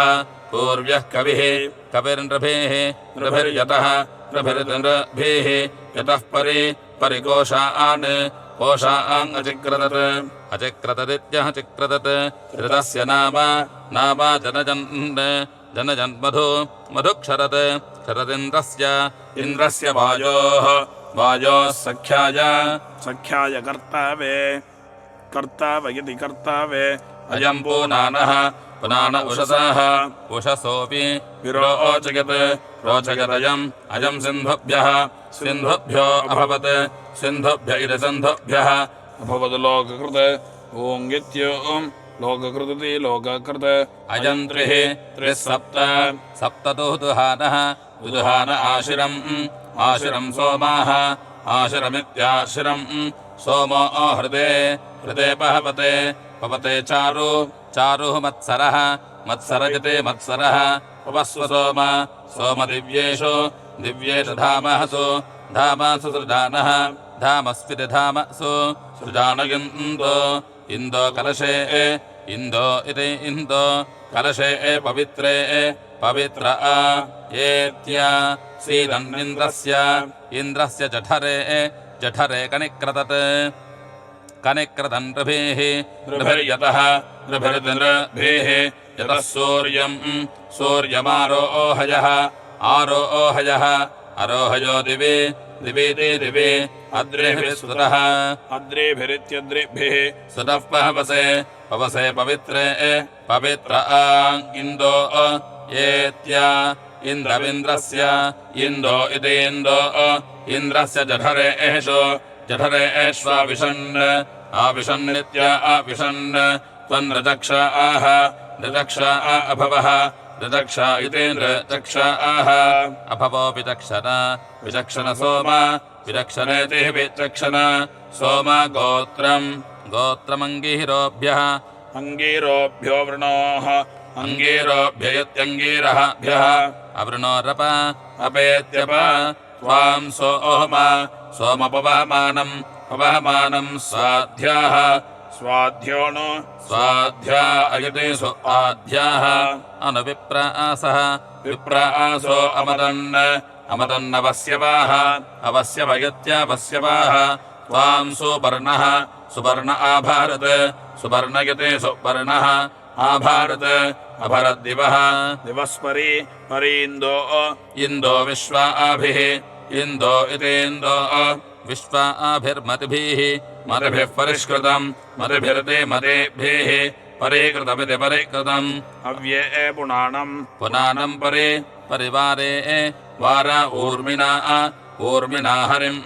कविर्नृभिः नृभिर्यतः नृभिरिन्द्रभिः यतः परिकोशान् अचिक्रतदित्यचिक्रतत् ऋतस्य नाम जनजन्मधुक्षरत् इन्द्रस्य वायोः सख्याय कर्तावयति कर्तावे अयम् पुनान उषसाः उषसोऽपि रोचगदयम् सिन्धुभ्यो अभवत् सिन्धुभ्य इति सिन्धुभ्यः अभवत् लोककृत ओङ्गित्योम् लोककृति लोककृत अयम् त्रिः सप्तदुहानः दुहान आशिरम् सोमाः आशिरमित्याशिरम् सोमो हृदे पवते चारुः मत्सरः मत्सरयते मत्सरः पवस्व सोमदिव्येषु धामसु सृजानः धामस्विति धामसु सृजान इन्दो कलशे इन्दो इति इन्दो कलशे पवित्रे पवित्र एत्या इन्द्रस्य जठरे कनिक्रतन् नृभिर्यतः नृभिर्नृभिः यतः सूर्यमारोहयः अरोहयो दिवे अद्रेभिः सुतः अद्रेभिरित्यद्रेभिः सुतः पवसे पवित्रे पवित्र इन्दो एत्या इन्द्रविन्द्रस्य इन्दो इति इन्दो इन्द्रस्य जठरे जठरेष्वाविशन् आविशन्नित्या आविशन् त्वन्नृचक्षा आह ऋचक्षा अभवः ऋचक्षा इति नृचक्षा आह अभवो विचक्षण विचक्षण सोम विचक्षणेति विचक्षण सोम गोत्रम् गोत्रमङ्गीरोभ्यः अङ्गीरोभ्यो वृणोः अङ्गीरोभ्ययत्यङ्गीरःभ्यः अवृणोरप अपेत्यप त्वाम् सोमपवहमानम् पवहमानम् स्वाध्याः स्वाध्यो नो स्वाध्या अयते स्वाध्याः अनुविप्रासः विप्रासो अमदन्नवस्यवाः अवस्यवयत्यावस्यवाः त्वाम् सुपर्णः सुपर्ण आभारत सुपर्णयते सुपर्णः आभारत अभरद्दिवः दिवस्परि परीन्दो इन्दो विश्वाभिः इन्दो इतीन्दो विश्वाभिर्मतिभिः मतिभिः परिष्कृतम् मतिभिर्ते मतेभिः परीकृतमिति परिकृतम् अव्ये पुनानम् परिवारे वार ऊर्मिणा हरिम्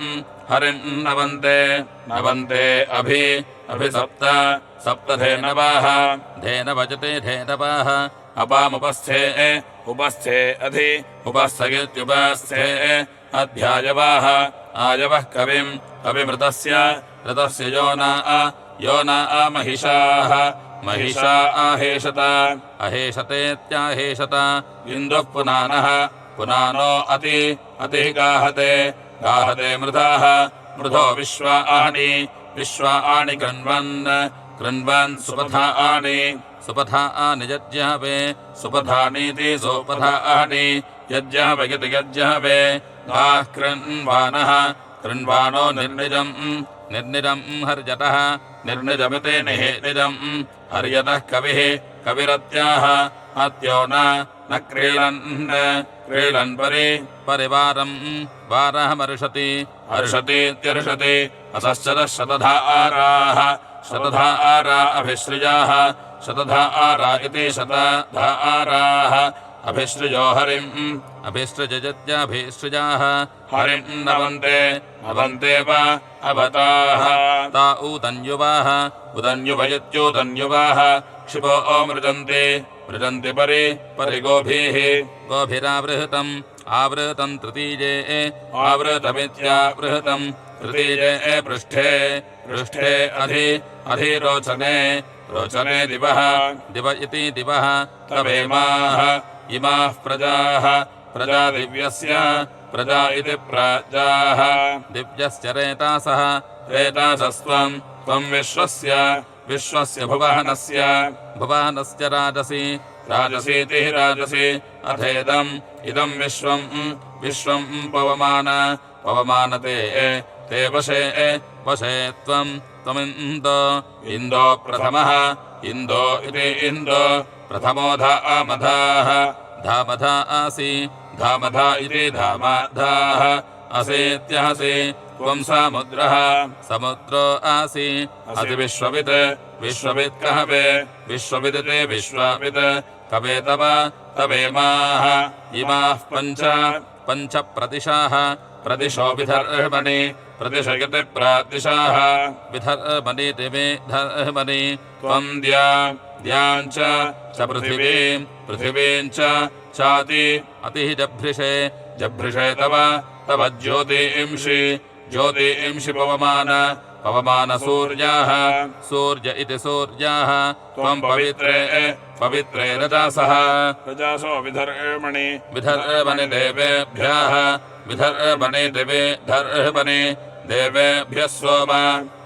नवन्ते सप्त धेनवाः धेनवजते धेनवाः अपामुपस्थे उपस्थगित्युपस्थे अध्यायवाः आयवः कविमृतस्य योना महिषाः महिषा आहेषत अहेषतेत्याहेषत इन्दुः पुनानो अतिः गाहते मृधो विश्वाणि कृण्वन् सुपथा निजज्ञावे सुपथानीति सोपथानि यज्ञावयति यज्ञावे गाः कृण्वानो निर्निजम् हर्यतः निर्निजमिति निजम् हर्यतः कविरत्याः अत्यो न क्रीडन् परिवारम् वारहमर्षति हर्षतीत्यर्षति असश्चतः शतधारा अभिसृजाः शतधारा इति शतधाराः अभिसृजो हरिम् अभिसृजत्याभिसृजाः हरिम् नवन्ते वा अवताः ता ऊतन्युवाः उदन्युवयत्यूतन्युवाः क्षिपो मृजन्ति परिगोभिः गोभिरावृहतम् आवृतम् तृतीये आवृतमित्यावृहतम् तृतीये पृष्ठे अधिरोचने दिवः दिव इति दिवः तवेमाः इमाः प्रजा दिव्यस्य प्रजा इति प्राजाः दिव्यश्च रेतासः त्वम् विश्वस्य भुवनस्य राजसीति राजसी अथेदम् इदम् विश्वम् पवमानते ते वशे त्वमिन्दो प्रथमः इन्दो इति इन्दो प्रथमो धामधा आसि धामधा इति धामधाः असीत्यहसि त्वम् समुद्रो आसि विश्ववित् कहवे विश्वविदिते विश्वावित् कवे तवेमाः इमाः पञ्च प्रतिशाः प्रदिशो विधर्मणि प्रतिशयति प्रादिशाः विधर्मणि दिवे धर्मणि त्वम् द्याञ्च पृथिवीम् चाति अतिः जभृषे तव ज्योतिंषि पवमान सूर्य इति सूर्याः त्वम् पवित्रे रजासः रजासो विधर्मणि देवेभ्यः विधर्मणि देवेभ्यः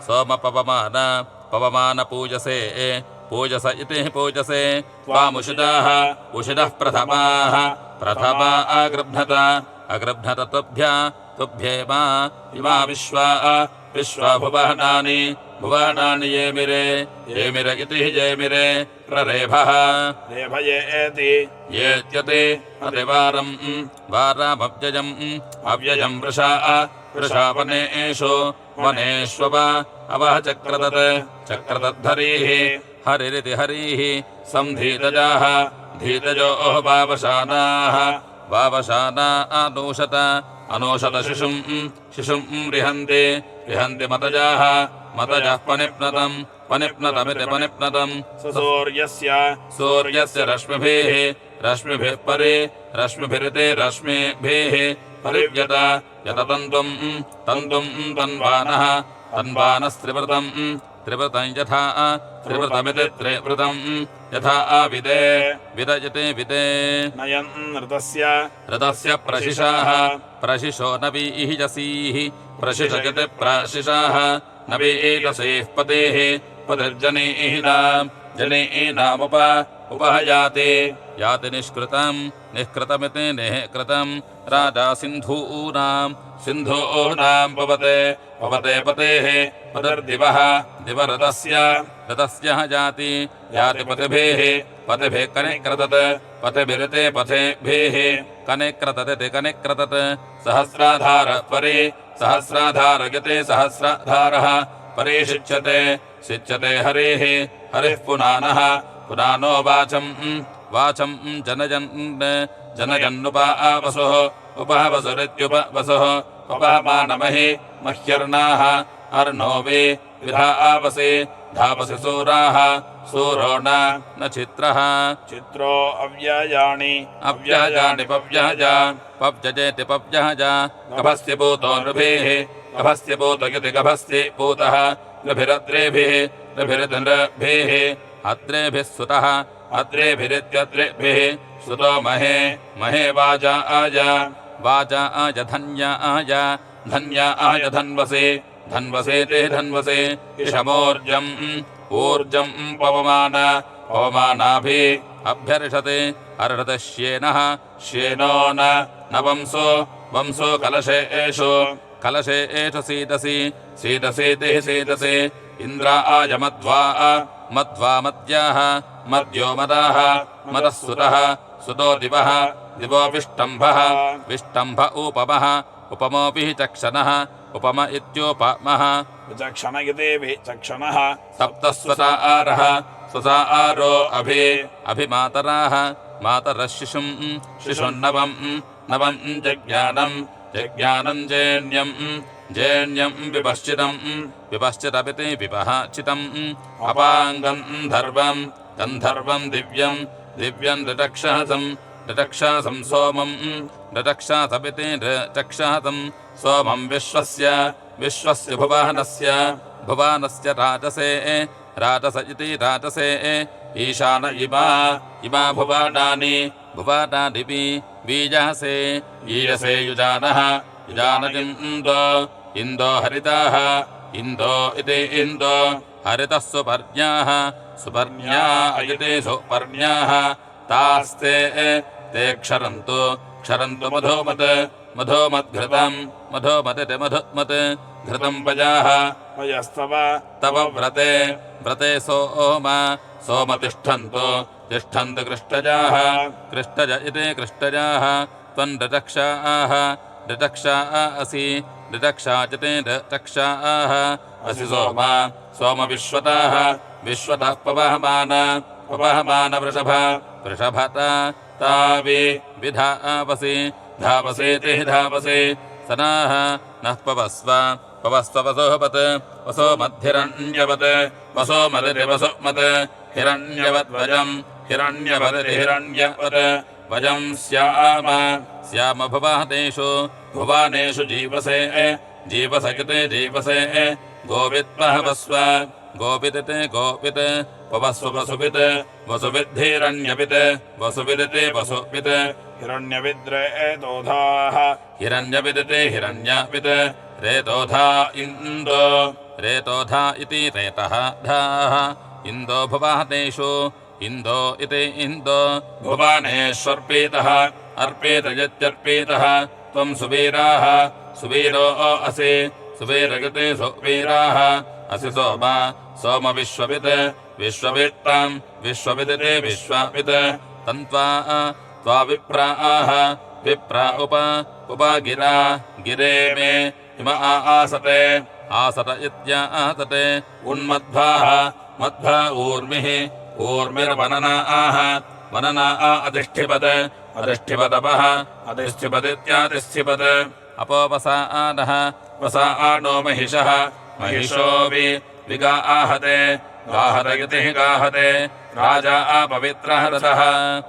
सोम पवमान पूजसे इति पूजसे त्वामुषिताः उषितः प्रथमा अगृभ्नत तुभ्येमा इमा विश्वा भुवनानि येमिरे इति येमिरे प्ररेभः येत्यते अतिवारम् अव्ययम् वृषा वनेष्वप अवः चक्रतद्धरीः हरिरिति हरिः धीतजो वावशाना आनूषत अनूषतशिशुम् शिशुम् रिहन्ति मतजाः पनिप्नतम् पनिप्नतम् सूर्यस्य रश्मिभिः परि रश्मिभिरिते रश्मिभिः परिव्यत यततन्तुम् तन्वानस्त्रिवृतम् यथा त्रिवृतमिति त्रिवृतम् यथा विदयते नयन् ऋतस्य प्रशिशो नवीजसीः प्रशिशयति प्रशिशाः नवीजसीः पतिर्जनीनामुपहयाति याति निष्कृतमिति निःकृतम् राजा सिन्धूनाम् पवते पतेः पतिर्दिवः दिवरतस्य जाति याति पतिभिः कनिक्रतत् पतिभिरिते पथेभिः कनिक्रतत् सहस्राधार परि सहस्राधारयते सहस्राधारः परिशिच्यते हरिः पुनानो वाचम् जनयन्नुपवसुः उपहवसुरित्युपवसुः उपहमानमहि मह्यर्णाः अर्णो विधावसि धावसि सूरो न चित्रः चित्रो अव्ययाणि पव्यजेति गभस्य पूतो नृभिः गभस्य पूतो यति गभस्य पूतः नृभिरद्रेभिः अद्रेभिः सुतः अद्रेभिरित्यद्रेभिः सुतो महे वाजाय धन्याय धन्वसेते धन्वसे इषमोर्जम् पवमानाभिः अभ्यर्षते अर्हते श्येनो न वंसो कलशे एष सीदसे इन्द्राय मध्वा मद्याः मद्यो मदाः मदः सुतो दिवो विष्टम्भ उपमोऽपि चक्षणः उपम इत्योपमः विचक्षण इति विचक्षणः सप्तस्वसारः स्वसारो अभिमातराः मातरः शिशुन्नवम् जज्ञानम् जेन्यम् विपश्चितमिति विपश्चितम् अपाङ्गम् गन्धर्वम् दिव्यम् ऋतक्षासम् सोमम् ऋतक्षासमिति ऋतक्षासम् सोमम् विश्वस्य भुवानस्य राजस इति राजसे ईशान इमा भुवानानि बीजासे युजानः इन्दो हरिताः इन्दो इति इन्दो हरितः सुपर्ण्या इति सुपर्ण्याः तास्ते ते क्षरन्तु मधुमद्घृतम् घृतम् पजाः तव व्रते सोम तिष्ठन्तु कृष्टजाः कृष्टज इति कृष्टजाः त्वम् ऋतक्षा असि ऋतक्षाचिते ऋतक्षाः असि सोम विश्वतः पवहमान वृषभता तावि विधावसि धावसेति धावसे सनाः नः पवस्व वसो मद्धिरण्यवत् वसो मदिरिवसुमत् हिरण्यवद्वजम् हिरण्यवदिहिरण्यवत् वजम् स्याम भुवानेषु जीवसे जीवसे गोवित्पहवस्व गोपिते गोपित् पवस्व वसुविद्धिरण्यवित् वसुविदिते वसुवित् हिरण्यविद्रेतोधाः हिरण्यविदिते हिरण्यवित् रेतोधा इन्दो रेतोधा इति रेतः धाः इन्दो भुवानेषु इन्दो इति इन्दो भुवानेष्वर्पितः अर्पितयत्यर्पितः त्वम् सुवीरो असि सुवीरगते सुवीराः असि सोम विश्ववित्ताम् विश्वविदिते विश्ववित् तन्त्वा त्वा विप्राः विप्रा उपगिरा गिरे मे इम आसते इत्यासते उन्मध्वाः मध्वा ऊर्मिर्वननाः वनना अधिष्ठिपत् अधिष्ठिपदपः अधिष्ठिपदित्यातिष्ठिपत् अपोपसादः वसानो महिषः महिषो विगा आहते गाहते गाहते राजा अपवित्रः रथः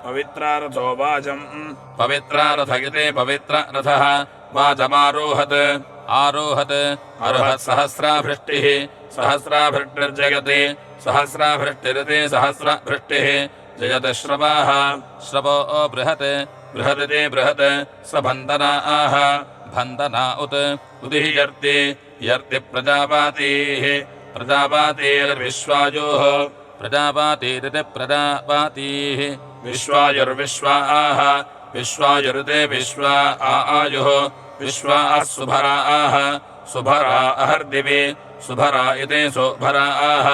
पवित्रारथो वाजम् पवित्रारथगिते पवित्ररथः वाजमारोहत् आरोहत् सहस्राभृष्टिः सहस्राभृष्टिर्जयति सहस्राभृष्टिरिति सहस्रभृष्टिः जयति श्रवाः श्रवो बृहत् बृहदिति बृहत् स बन्धनाः बन्धना उत उदिः यर्ति प्रजापातीः प्रजापातीर्विश्वायोः प्रजापातीरिति प्रजापातीः विश्वायुर्विश्वाः विश्वायुरुते विश्वा आयुः विश्वाः सुभराः सुभरा अहर्दिवि सुभरा इति सुभराः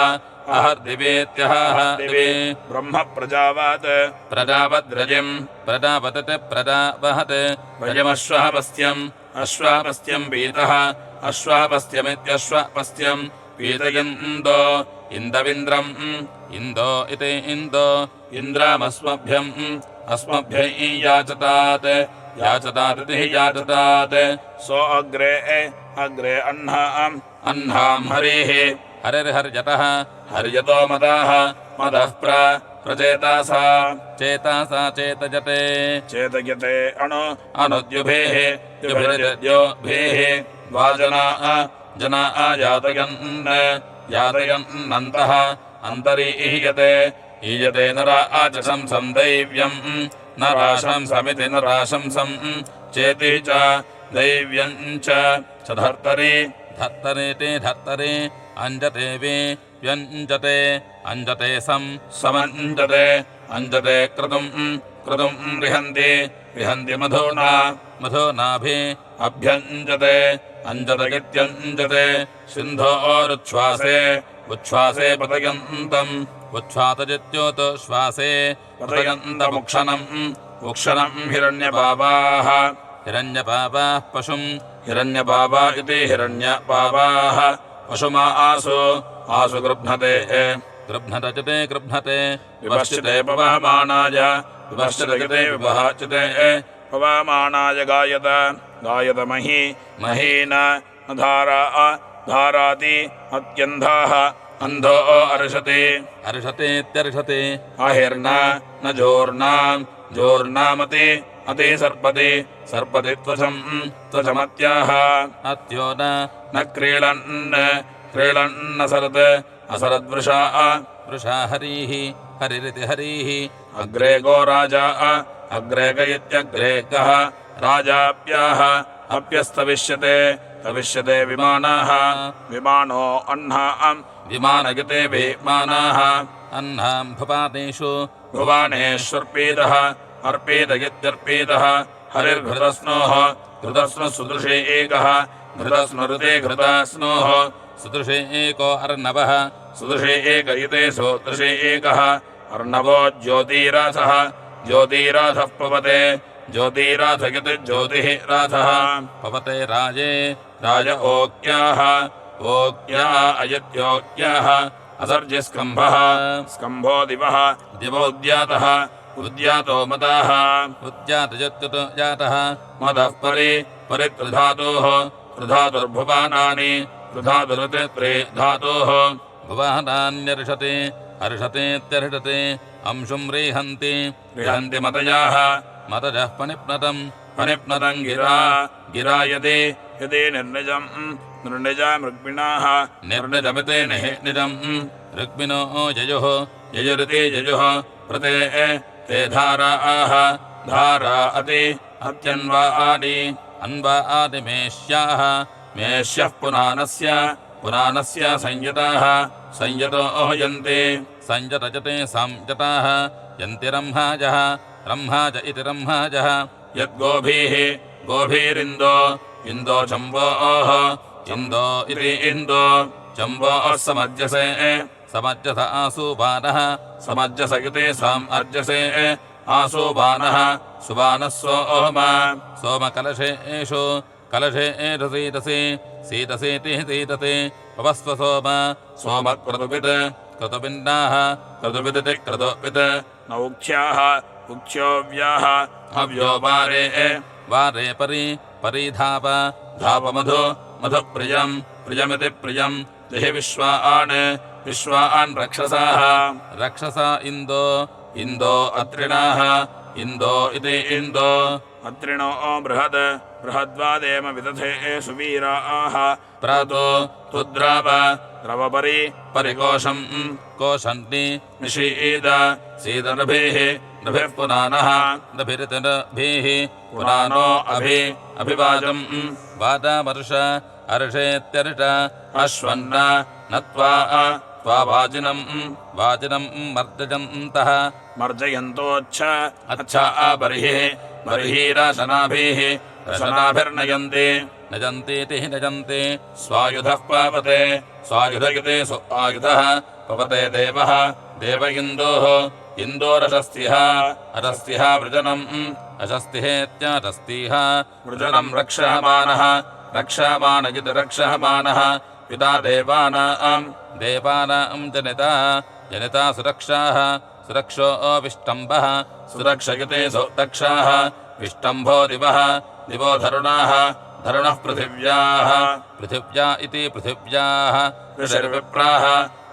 अहर्दिवेत्यः दिवि ब्रह्म प्रजावत् प्रजावद्रजिम् प्रजापतत् प्रजावहत् व्रजमश्वापस्त्यम् अश्वापस्त्यम् पीतः अश्वापस्त्यमित्यश्वापस्त्यम् पीतयन्तो इन्दविन्द्रम् इन्दो इति इन्दो इन्द्रामस्मभ्यम् अस्मभ्यै याचतात् याचतादिति याचतात् सो अग्रे अग्रे अह्नाम् हरिः हरिर्हर्यतः हर्यतो मदाः मदः प्रचेतासा चेतासा चेतजते चेतयते अनुद्युभेः युभिर्योभिः जना यातयन्नन्तः अन्तरीह्यते ईयते नराचशंसं दैव्यम् नराशंसमिति नराशंसम् चेति च दैव्यम् च धर्तरि धत्तरेति धत्तरे अञ्जते वि व्यञ्जते अञ्जते समञ्जते अञ्जते क्रतुम् रिहन्ति मधुनाभि अभ्यञ्जते अञ्जतगित्यञ्जते सिन्धोरुच्छ्वासे उच्छ्वासे पतयन्तम् उच्छ्वातजित्योत श्वासे पतयन्तमुक्षणम् हिरण्यपावाः हिरण्यपावाः पशुम् हिरण्यपावा इति हिरण्यपावाः पशुमा आसु गृह्णते गृह्णतचिते गृह्णते विपश्चिते पवहमानाय विपश्चिते विपहाचिते पवहमानाय गायत महीन धाराति अत्यन्धाः अन्धो अर्षति अर्षतेत्यर्षते अहिर्न न जोर्नामति अति सर्पति त्वचमत्याः अत्यो न क्रीडन् असरद्वृषा वृषा हरिः हरिरिति हरिः अग्रे गो राजा अग्रे गयत्यग्रे गः राजाप्याः तविष्यते विमानो अह्नाम् विमानगते विमानाः अह्नाम् भुवानेषु भुवानेष्वर्पीतः अर्पीतगित्यर्पीतः हरिर्घृतस्नोः घृतस्नुः सुदृशे एकः घृतस्नुरुते घृतस्नोः सुदृशे एको अर्णवः सुदृशे एक इते सुदृशे एकः अर्णवो ज्योतिराथः ज्योतिराथः पवते ज्योतिराथगिति ज्योतिः राथः पवते राजे राज ओक्याः अयत्योक्याः असर्जिस्कम्भः स्कम्भो दिवः दिवोद्यातः उद्यातो मदाः उद्यातजत्युतो जातः मदः परित्रिधातोः त्रिधातुर्भुवानानि त्रिधातुरुते त्रिधातोः भुवानान्यर्षते हर्षतेत्यर्षते अंशुं रिहन्ति मतयाः मतजः पनिप्नतम् गिरा यदि निर्निजा मृग्मिणाः निर्निजमिते निजम् ऋग्मिनो ययुः यजुरिति यजुः प्रते ते धाराः धारा अत्यन्वादि अन्वा आदिमेष्याः मेष्यः पुनानस्य संयताः संयतो यन्ति संयतजते संयताः यन्ति रम्हाजः रम्हाज इति रम्हाजः यद्गोभिः इन्दो चम्बोः इन्दो इति इन्दो चम्बोः समज्जसे समज्जस आसूबानः समज्जस इति समर्जसे आसूबानः सुबानः सोमकलशेषु कलशे सीदसि सीदसीति सीदते पवस्व सोमक्रतुपित् क्रतुपिण्डाः क्रतुपिदिति क्रतुपित् नौक्ष्याः उक्ष्योव्याः अव्यो वारे वारे परीधाप धापमधु मधुप्रियम् प्रियमिति प्रियम् देहि विश्वान् रक्षसाः रक्षसा इन्दो इन्दो अत्रिणाः इन्दो इति इन्दो अत्रिणो बृहद्वादेम विदधे सुवीराः प्रातो तुद्राप द्रवपरि परिकोशम् कोशन्ति निषीद सीदनभिः नभिः पुनानः नभिरितनभिः पुनानो अभिवाजम् वादामर्ष अर्षेत्यर्ष अश्वन्न नत्वा वाजिनम् मर्जयन्तः मर्जयन्तोच्छ अच्छा बर्हिरशनाभिः रशनाभिर्नयन्ति नजन्तीति नजन्ति स्वायुधः पावते स्वायुधयुते आयुधः पवते देवः देव इन्दोः इन्दोरशस्तिः अरस्तिः वृजनम् अशस्तिहेत्याशस्तिः वृजनम् रक्षमाणः इति रक्षमाणः पिता देवानाम् जनिता सुरक्षाः सुरक्षो विष्टम्भः सुरक्षयते सुरक्षाः विष्टम्भो दिवो धरुणाः पृथिव्या इति पृथिव्याः ऋषिर्विप्राः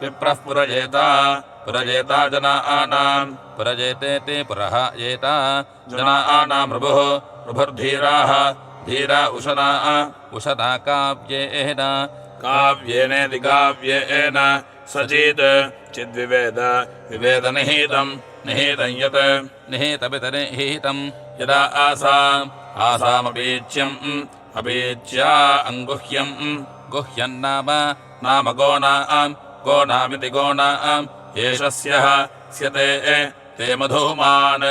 विप्रः पुरजेता जनानाम् पुरजेतेति पुरः येता जनानाम् रुभुर्धीराः धीरा उशना काव्येनेति काव्येन सचेत् विवेद निहितम् यत् निहितमितनिहितम् यदा आसामपीच्यम् अङ्गुह्यम् गुह्यन्नाम गोनामिति गोनाम् एषस्यः स्यते ते मधूमान्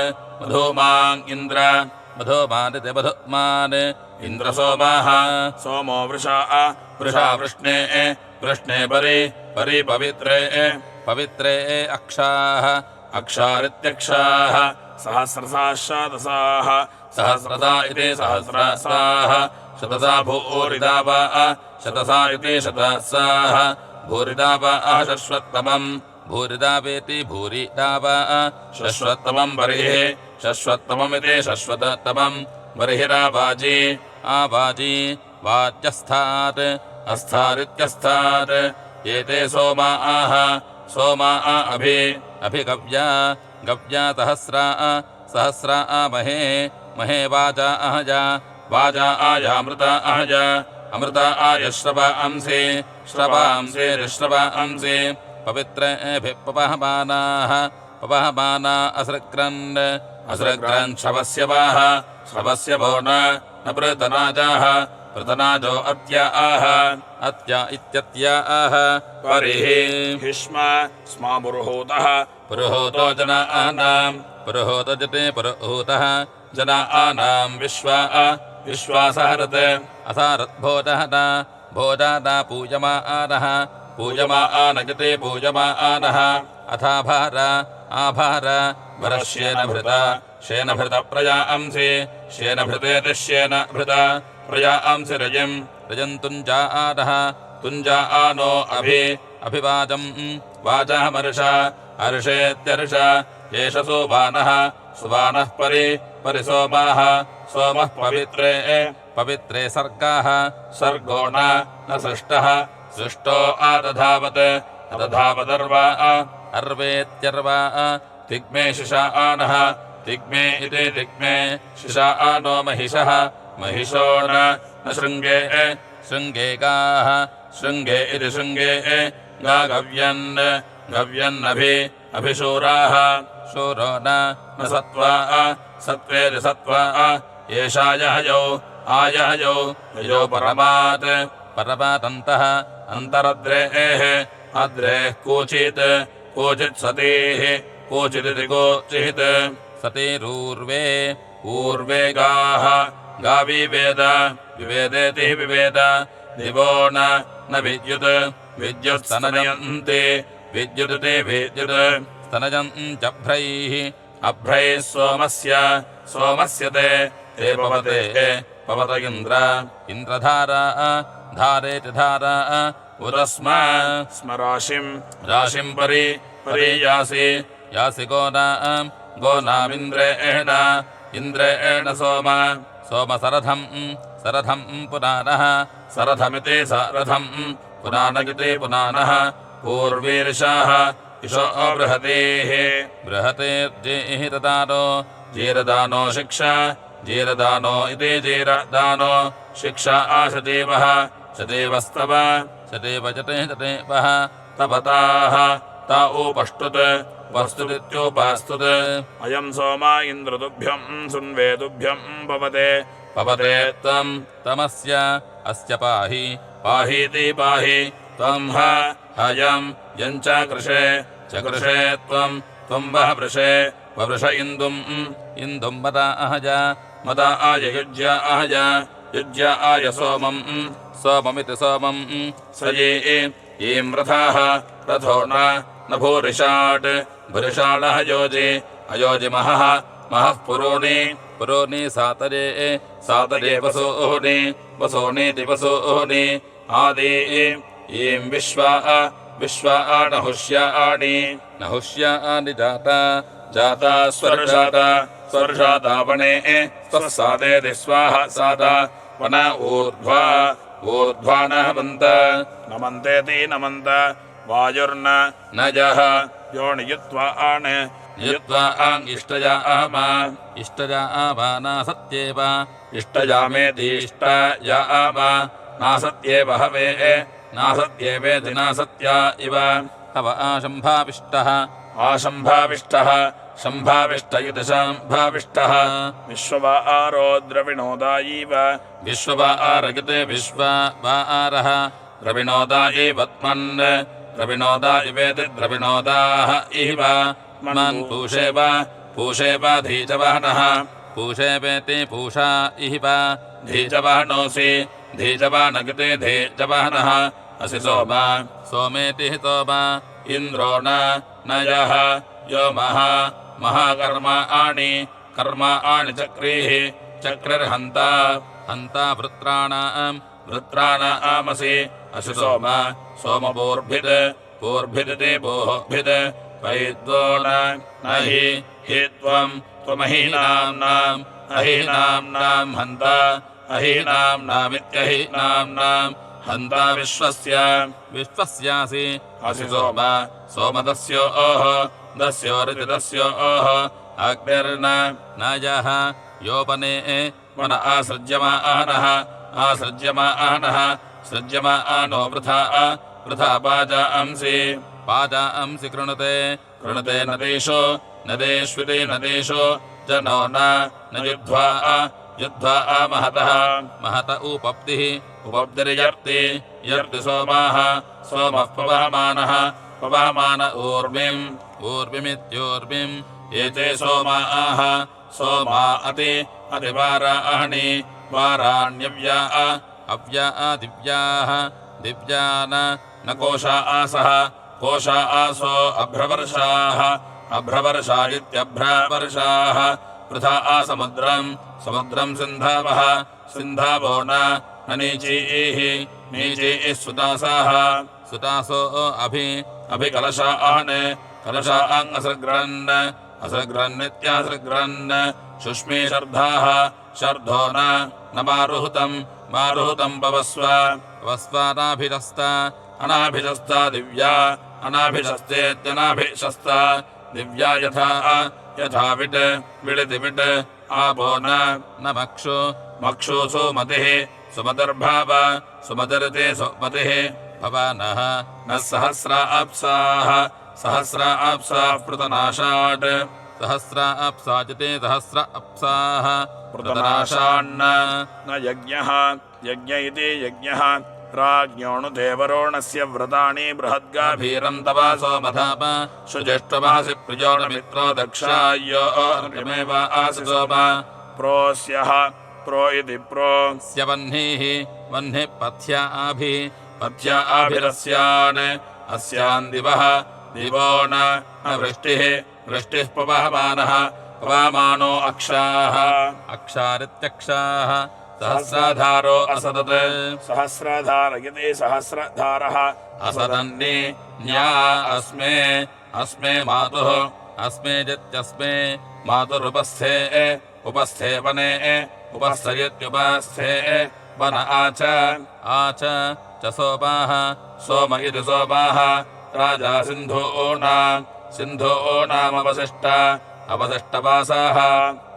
इन्द्र मधुमानिति मधुमान् इन्द्रसोमाः सोमो वृषा वृष्णे परि पवित्रे अक्षारित्यक्षाः सहस्रसाः सहस्रसा इति सहस्रासाः शतसा भूरिदावा शतसा इति शतसाः भूरिदावाः शश्वत्तमम् भूरिदावेति भूरिदावा शश्वत्तमम् शश्वत्तममिति शश्वततमम् बर्हिरावाजी आवाजी वाच्यस्थात् अस्तारित्यस्तात् एते सोमा अभिगव्या सहस्रा महे वाजा आयामृता अमृता आयश्रवांसि ऋश्रवांसि पवित्रेभिः पवहमाना असृक्रन् श्रवस्य वो न पृतनाजाः पृतनाजो अत्य इत्यत्याः परिः स्मा पुरुहूतो जनानाम् पुरुहूतजते पुरुहूतः जनानाम् विश्वासहरत् भोजादा पूयमानजते पूयमानः आभार शेनभृत प्रजांसि शेनभृतेति शेनभृत प्रजांसि रजन्तुञ्जानः तुञ्जानो अभिवाजम् वाचमर्ष अर्षेत्यर्ष एष सुबानः परिसोमाः सोमः पवित्रे सर्गाः सर्गो न सृष्टो आदधावदर्वा अर्वेत्यर्वा तिग्मे शिशानः तिग्मे इति तिग्मे शिशानो महिषः महिषो न शृङ्गे गाः शृङ्गे इति शृङ्गे गा गव्यन्नभिशूराः शूरो न सत्त्वेति सत्त्वा एषायहयौ ययो परमातन्तः अन्तरद्रेः कूचित् सतीः कूचिदिति कोचित् सतीरूर्वे गाः विवेदेति विवेद दिवो न विद्युत्स्तनयन्ति विद्युदिति विद्युत् स्तनजञ्चभ्रैः अभ्रैः सोमस्य ते पवत इन्द्रधारा धारेति धारा उत स्म राशिम् यासि गोनामिन्द्रेण सोमसरथम् सरथम् पुनानः सरथमिति सरथम् पुनानगिति पुनानः पूर्वीर्षाः इषो बृहतेः बृहतेर्जेहिरदानो जीरदानो शिक्षा जीरदानो इति जीरदानो शिक्षा आशदेवः शदेवस्तव शदेवजते जतेवः तपताः ता उपष्टुत् वस्तुदित्योपास्तुत् अयम् सोमा इन्द्रतुभ्यम् सुन्वेतुभ्यम् पवते पवते त्वम् तमस्य अस्य पाहि पाहीति पाहि त्वम् हयम् यम् च कृषे त्वम् वः वृषे ववृष इन्दुम् मदा अहज मदा आय युज्य अहज युज्य आय सोमम् सोममिति सोमम् स ये ईम् रथाः रथो न भूरिषाट् भुरिषाडः योजि अयोजि महः पुरोणि सातरे वसूनीति वसूनि आदि ईम् नहुष्याणि जाता स्वर्षाता वने स्वसादेति स्वाहा सादा वन ऊर्ध्वा नमन्तेति नमन्त वायुर्न न जः योनियुत्वा आन् इष्टजा नासत्येव इष्टजामेति इष्टजा नासत्येव हवे नासत्येवेति नासत्या इव हव आशम्भाविष्टः शम्भाविष्ट इति शम्भाविष्टः विश्ववा आरो द्रविणोदायीव विश्ववा आरगिते विश्ववा आरः द्रविणोदायीवत्मन् द्रविणोदायिवेति द्रविणोदाः इव मन् पूषेव धीजवाहनः पूषेवेति पूषा इव धीजवाहनोऽसि धीजवानगिते धीजवाहनः असि सोमेति सोमा इन्द्रो न यः यो महाकर्माणि चक्रीः चक्रिर्हन्ता वृत्राणामसि असि सोमपूर्भिदिति पूर्भिद् वैद्वो न हि त्वमहीनाम्नाम् हन्ता अहीनाम्नामित्यहीनाम्नाम् हन्ता विश्वस्यासि असि सोमदस्योः दस्योरितिदस्योः अग्निर्न न यः योपने मन आसृज्यमानः सृज्यमानो वृथा पाजांसि कृणुते नदेष्विति नदेषु जनो न युद्ध्वा महत उपप्तिर्यर्ति सोमः पवहमान ऊर्मिमित्योर्मिम् एते सोमाः सोमा अतिवाराणि वाराण्यव्याः दिव्या न कोशा आसः कोशा आसो अभ्रवर्षा इत्यभ्रवर्षाः वृथा समुद्रम् सिन्धावो न नीचीः सुतासाः सुतासो अभिकलशान् असृग्रन्नित्यासृग्रन् शुष्मी शर्धो न मारुहुतम् पवस्वानाभिशस्ता अनाभिशस्ता दिव्या अनाभिशस्तेत्यनाभिशस्ता दिव्या यथा विडिति आपो न मक्षु सुमतिः सुमतिर्ते सुमतिः भवानः न सहस्रा अप्साः पृतनाशात् सहस्रा अप्साजते सहस्र अप्साः पृतनाशान्न न यज्ञः यज्ञ इति यज्ञः राज्ञोऽणुदेवरोणस्य व्रतानि बृहद्गाभीरम् तवासो मधाप शुजिष्टवासि प्रियोणमित्रो दक्षाय्योमेव आसि सोम प्रोस्यः प्रो इति प्रोस्य वह्निः पथ्या आभिरस्यान् अस्यान् दिवो न वृष्टिः पवमानो अक्षारित्यक्षाः सहस्राधारो असदत् सहस्राधार इति सहस्रधारः असदन्या अस्मे मातुः अस्मे जित्यस्मे मातुरुपस्थे वने उपस्थयत्युपास्थे वन आच च सोमाः सोम इति सोमाः राजा सिन्धूनामवशिष्टवासाः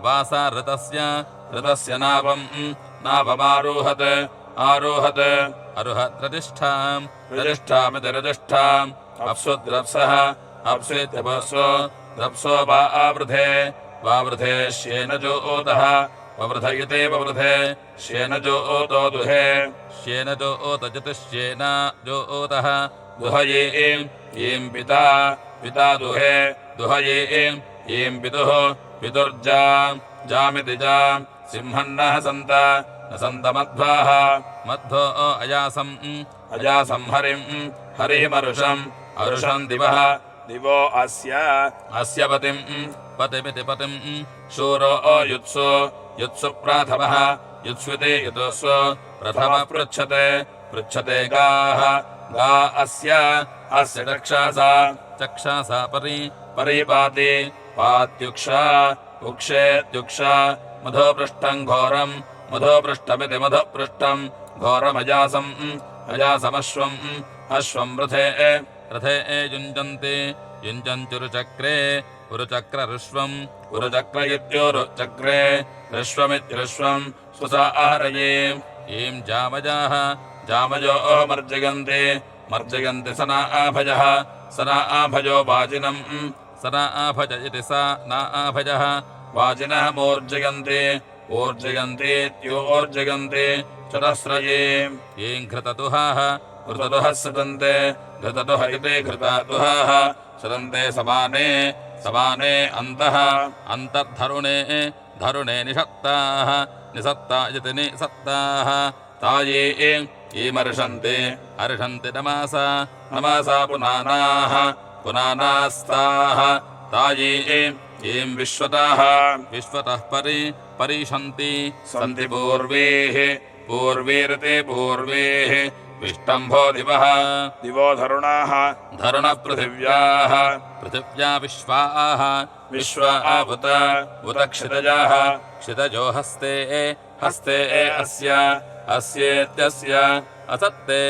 वासा ऋतस्य नापमारुहत् अरुहद्रतिष्ठामिति रतिष्ठाम् अप्सुद्रप्सः अप्सेत्यपस्सो रप्सो वावृधे श्येन जोतः ववृध इति ववृधे श्येन जोतो दुहे श्येन जोतजतिश्येन जोतः दुहये ईं पिता दुहये ईं पितुः पितुर्जामिति सिंहन्नः सन्त न सन्तमध्वाः मध्वो अयासं हरिमरुषम् दिवो अस्य पतिमिति पतिम् शूरो युत्सु प्राथमः युत्स्विति युतुस्सु प्रथमः पृच्छते गाः गा अस्य चक्षासा परिपाति पात्युक्षा उक्षेत्युक्षा मधोपृष्ठम् घोरम् मधोपृष्ठमिति मधोपृष्ठम् घोरमजासमश्वम् रथे युञ्जन्त्युरुचक्रे उरुचक्रऋष्वम् उरुचक्र इत्युरुचक्रे ऋष्वमित्यृष्वम् सुसाहरये ईं जामजो मर्जयन्ति सना आभजो वाजिनम् सना आभज इति सा नाभजः वाजिनः ऊर्जयन्तीत्योर्जयन्ति चतस्रये ईं घृतदुहाः सतन्ते घृतदुह इति घृतदुहाः सतन्ते समाने अन्तर्धरुणे निषत्ताः निसत्ता इति निसत्ताः ताये ईमर्षन्ति नमासा पुनानास्ताः ताये ईं विश्वतः परिशन्ति सन्ति पूर्वीरिति पूर्वेः विष्टम्भो दिवो धरुणाः धरुणपृथिव्याः पृथिव्या विश्वा उत क्षितजाः क्षितजो हस्ते अस्येत्यस्य असत्ते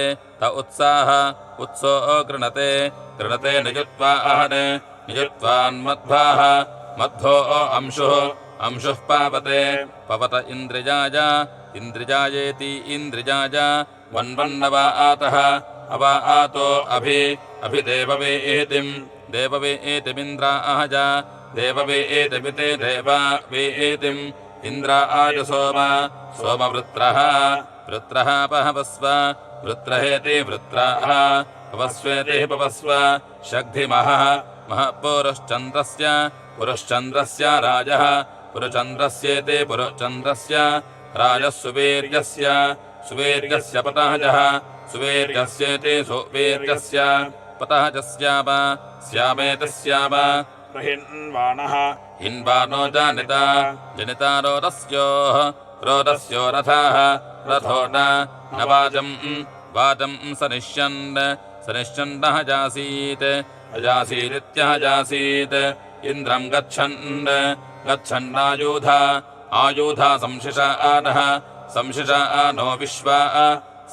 त उत्सो गृणते निजुत्वान्मध्वाः मध्वो अंशुः पवत इन्द्रिजायेति इन्द्रिजाय वन्वन्नवातः अवातो देववेतिमिन्द्राज देववेतिमिति देववेतिम् इन्द्राज सोमवृत्रः पहवस्व वृत्रहेति वृत्राः पवस्वेति पवस्व शग्धिमः पुरुश्चन्द्रस्य राजः पुरुचन्द्रस्येति पुरुचन्द्रस्य राजः सुवीर्यस्य पतहजः सुवीर्यस्येति सुवीर्यस्य पतहजस्याम स्यामेति स्याम हिन्वानो जनिता रोदस्यो रथाः रथो न वाजम् सनिष्यन्नः अजासीदित्यहजासीत् इन्द्रम् गच्छन्नायूधा संशिषा नो विश्वा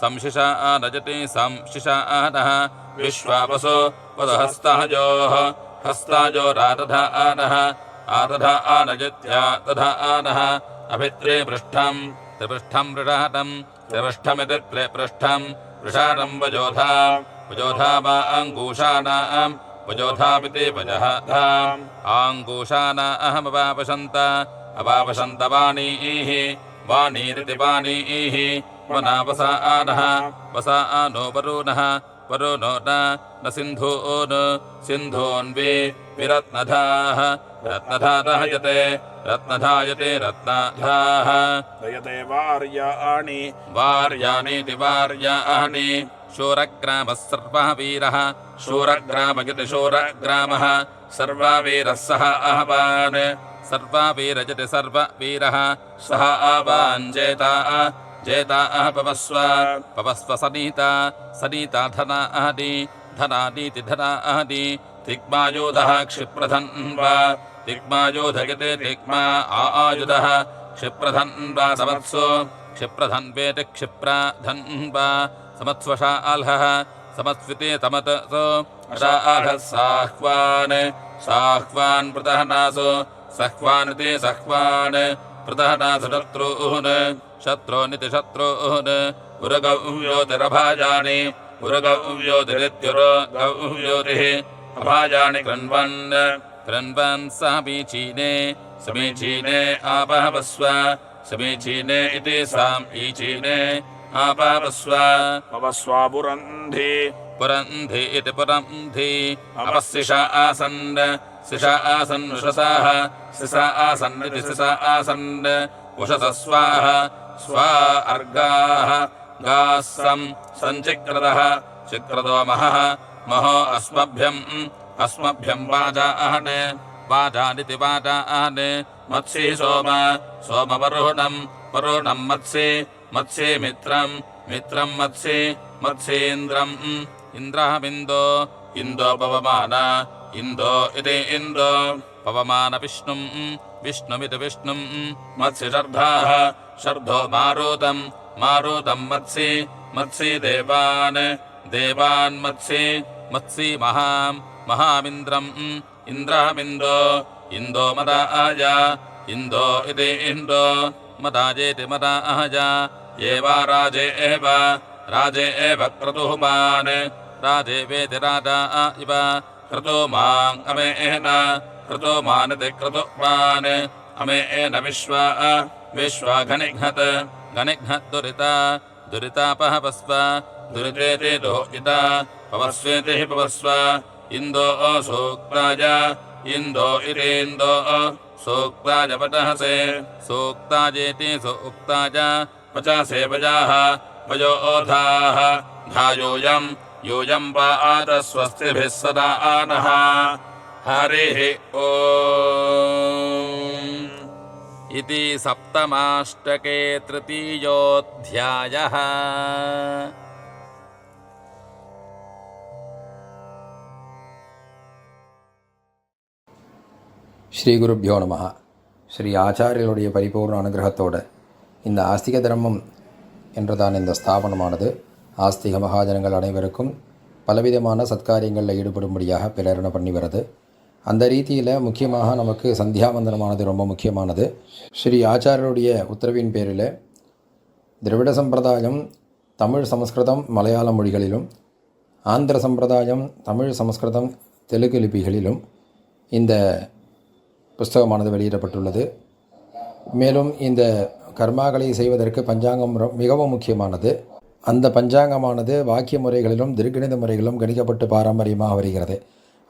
संशिषा नजति संशिषानः विश्वावसो हस्ताजो रादधानः आदधानजत्या दधानः अभित्रे त्रिपृष्ठम् त्रिपृष्ठमिति त्रिपृष्ठम् वृषाणम् वजोधा वा अङ्गूषाणाम् वजोधामिति वजहाधाम् अवापशन्त वाणीरिति वाणीः वनावसानः वसानो वरुणो न सिन्धून्विरत्नधाः रत्नधायते रत्नाधाः दयते वार्याणीति वार्याणि शूरग्रामः सर्वः वीरः शूरग्रामयति शूरग्रामः सर्ववीरः सः आह्वान् सर्ववीरजति सर्ववीरः सः आवान् जेता पवस्व सनीता धनादीति धनादि तिग्मायोधः क्षिप्रधन्वा तिग्मायोधयते तिग्मा आयुधः क्षिप्रधन्वा समत्सु क्षिप्रधन्वेति क्षिप्राधन्वा समत्स्वशाल्हः समत्स्विति तमतसो शाल्हः साह्वान् साह्वान् प्रदहनासु सह्वानिति सह्वान् प्रदहनासु शत्रून् शत्रूनिति शत्रून् उरगव्योतिरभाजानि उरगव्योतिरित्युरगव्योतिः अभाजानि कृण्वन् कृण्वन् समीचीने समीचीने आपहवस्व समीचीने इति सामीचीने आपहवस्व पवस्वापुरन्धि पुरन्धि इति पुरन्धि अपस्सिषा आसन् सिषा आसन् उषसाः सिषा आसन् इति सिषा आसन् उषसः स्वाहा स्वा अर्गाः गाः सञ्चिक्रतः चिक्रतो महः महो अस्मभ्यं वाजाहन् वाजानिति वाजाहन् मत्सि सोम सोमवरुणम् वरुणम् मत्सि मत्सि मित्रम् मत्सि मत्सीन्द्रम् इन्द्रःबिन्दो इन्दो पवमान इन्दो इति इन्दो पवमान विष्णुमिति विष्णुम् मत्सि शर्धाः शर्धो मारुतम् मत्सि देवान् मत्सि महामिन्द्रम् इन्द्रःबिन्दो इन्दो मदाय इन्दो इति इन्दो मदाजेति मदाय एवा राजे एव क्रतुमान् राजेवेति राजा इव क्रतुमान् अमेन क्रतुमानिति क्रतुमान् अमेन विश्वा घनिघ्नद्दुरितापहवस्व दुरितेति दोहिता पवस्वेति पवस्व इन्दो सूक्ताय इन्दो इरेन्दो सूक्ताय पचहसे सूक्तायेति सूक्ताय पचासे वजाः वयोधाः यूयम् पात स्वस्तिभिः सदा नः हरिः ओम् इति सप्तमाष्टके तृतीयोऽध्यायः। ஸ்ரீ குருப்யோ நமஹ. ஸ்ரீ ஆச்சாரியர்களுடைய பரிபூர்ண அனுகிரகத்தோடு இந்த ஆஸ்திக தர்மம் என்றுதான் இந்த ஸ்தாபனமானது ஆஸ்திக மகாஜனங்கள் அனைவருக்கும் பலவிதமான சத்காரியங்களில் ஈடுபடும்படியாக பிரேரணை பண்ணி வருது. அந்த ரீதியில் முக்கியமாக நமக்கு சந்தியாவந்தனமானது ரொம்ப முக்கியமானது. ஸ்ரீ ஆச்சாரியருடைய உத்தரவின் பேரில் திராவிட சம்பிரதாயம் தமிழ் சமஸ்கிருதம் மலையாள மொழிகளிலும், ஆந்திர சம்பிரதாயம் தமிழ் சமஸ்கிருதம் தெலுங்கு லிபிகளிலும் இந்த புஸ்தகமானது வெளியிடப்பட்டுள்ளது. மேலும் இந்த கர்மாக்களை செய்வதற்கு பஞ்சாங்கம் மிகவும் முக்கியமானது. அந்த பஞ்சாங்கமானது வாக்கிய முறைகளிலும் திருக்கணித முறைகளிலும் கணிக்கப்பட்டு பாரம்பரியமாக வருகிறது.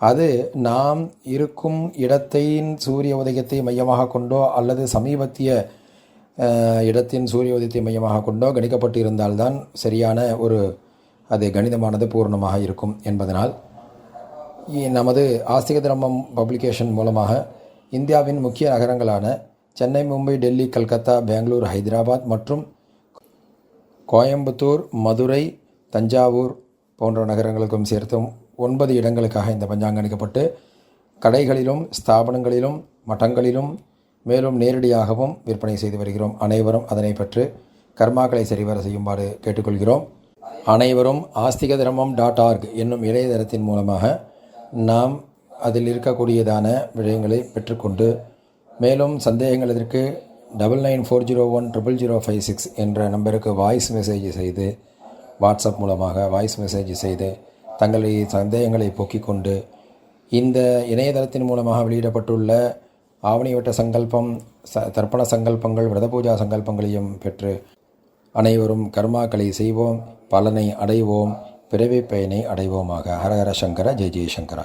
அது நாம் இருக்கும் இடத்தின் சூரிய உதயத்தை மையமாக கொண்டோ அல்லது சமீபத்திய இடத்தின் சூரிய உதயத்தை மையமாக கொண்டோ கணிக்கப்பட்டு இருந்தால்தான் சரியான ஒரு அது கணிதமானது பூர்ணமாக இருக்கும் என்பதனால் நமது ஆஸ்திக தர்மம் பப்ளிகேஷன் மூலமாக இந்தியாவின் முக்கிய நகரங்களான சென்னை, மும்பை, டெல்லி, கல்கத்தா, பெங்களூர், ஹைதராபாத் மற்றும் கோயம்புத்தூர், மதுரை, தஞ்சாவூர் போன்ற நகரங்களுக்கும் சேர்த்தும் 9 இடங்களுக்காக இந்த பஞ்சாங்கம் அளிக்கப்பட்டு கடைகளிலும் ஸ்தாபனங்களிலும் மட்டங்களிலும் மேலும் நேரடியாகவும் விற்பனை செய்து வருகிறோம். அனைவரும் அதனை பெற்று கர்மாக்களை சரிவர செய்யுமாறு கேட்டுக்கொள்கிறோம். அனைவரும் ஆஸ்திக தர்மம் .org என்னும் இணையதளத்தின் மூலமாக நாம் அதில் இருக்கக்கூடியதான விஷயங்களை பெற்றுக்கொண்டு மேலும் சந்தேகங்கள் இதற்கு 9940100056 என்ற நம்பருக்கு வாய்ஸ் மெசேஜ் செய்து வாட்ஸ்அப் மூலமாக வாய்ஸ் மெசேஜ் செய்து தங்களுடைய சந்தேகங்களை போக்கிக் கொண்டு இந்த இணையதளத்தின் மூலமாக வெளியிடப்பட்டுள்ள ஆவணிவட்ட சங்கல்பம், தர்ப்பண சங்கல்பங்கள், விரத பூஜா சங்கல்பங்களையும் பெற்று அனைவரும் கர்மாக்களை செய்வோம், பலனை அடைவோம், பிறவி பயனை அடைவோமாக. ஹரஹர சங்கர, ஜெய ஜெயசங்கரா.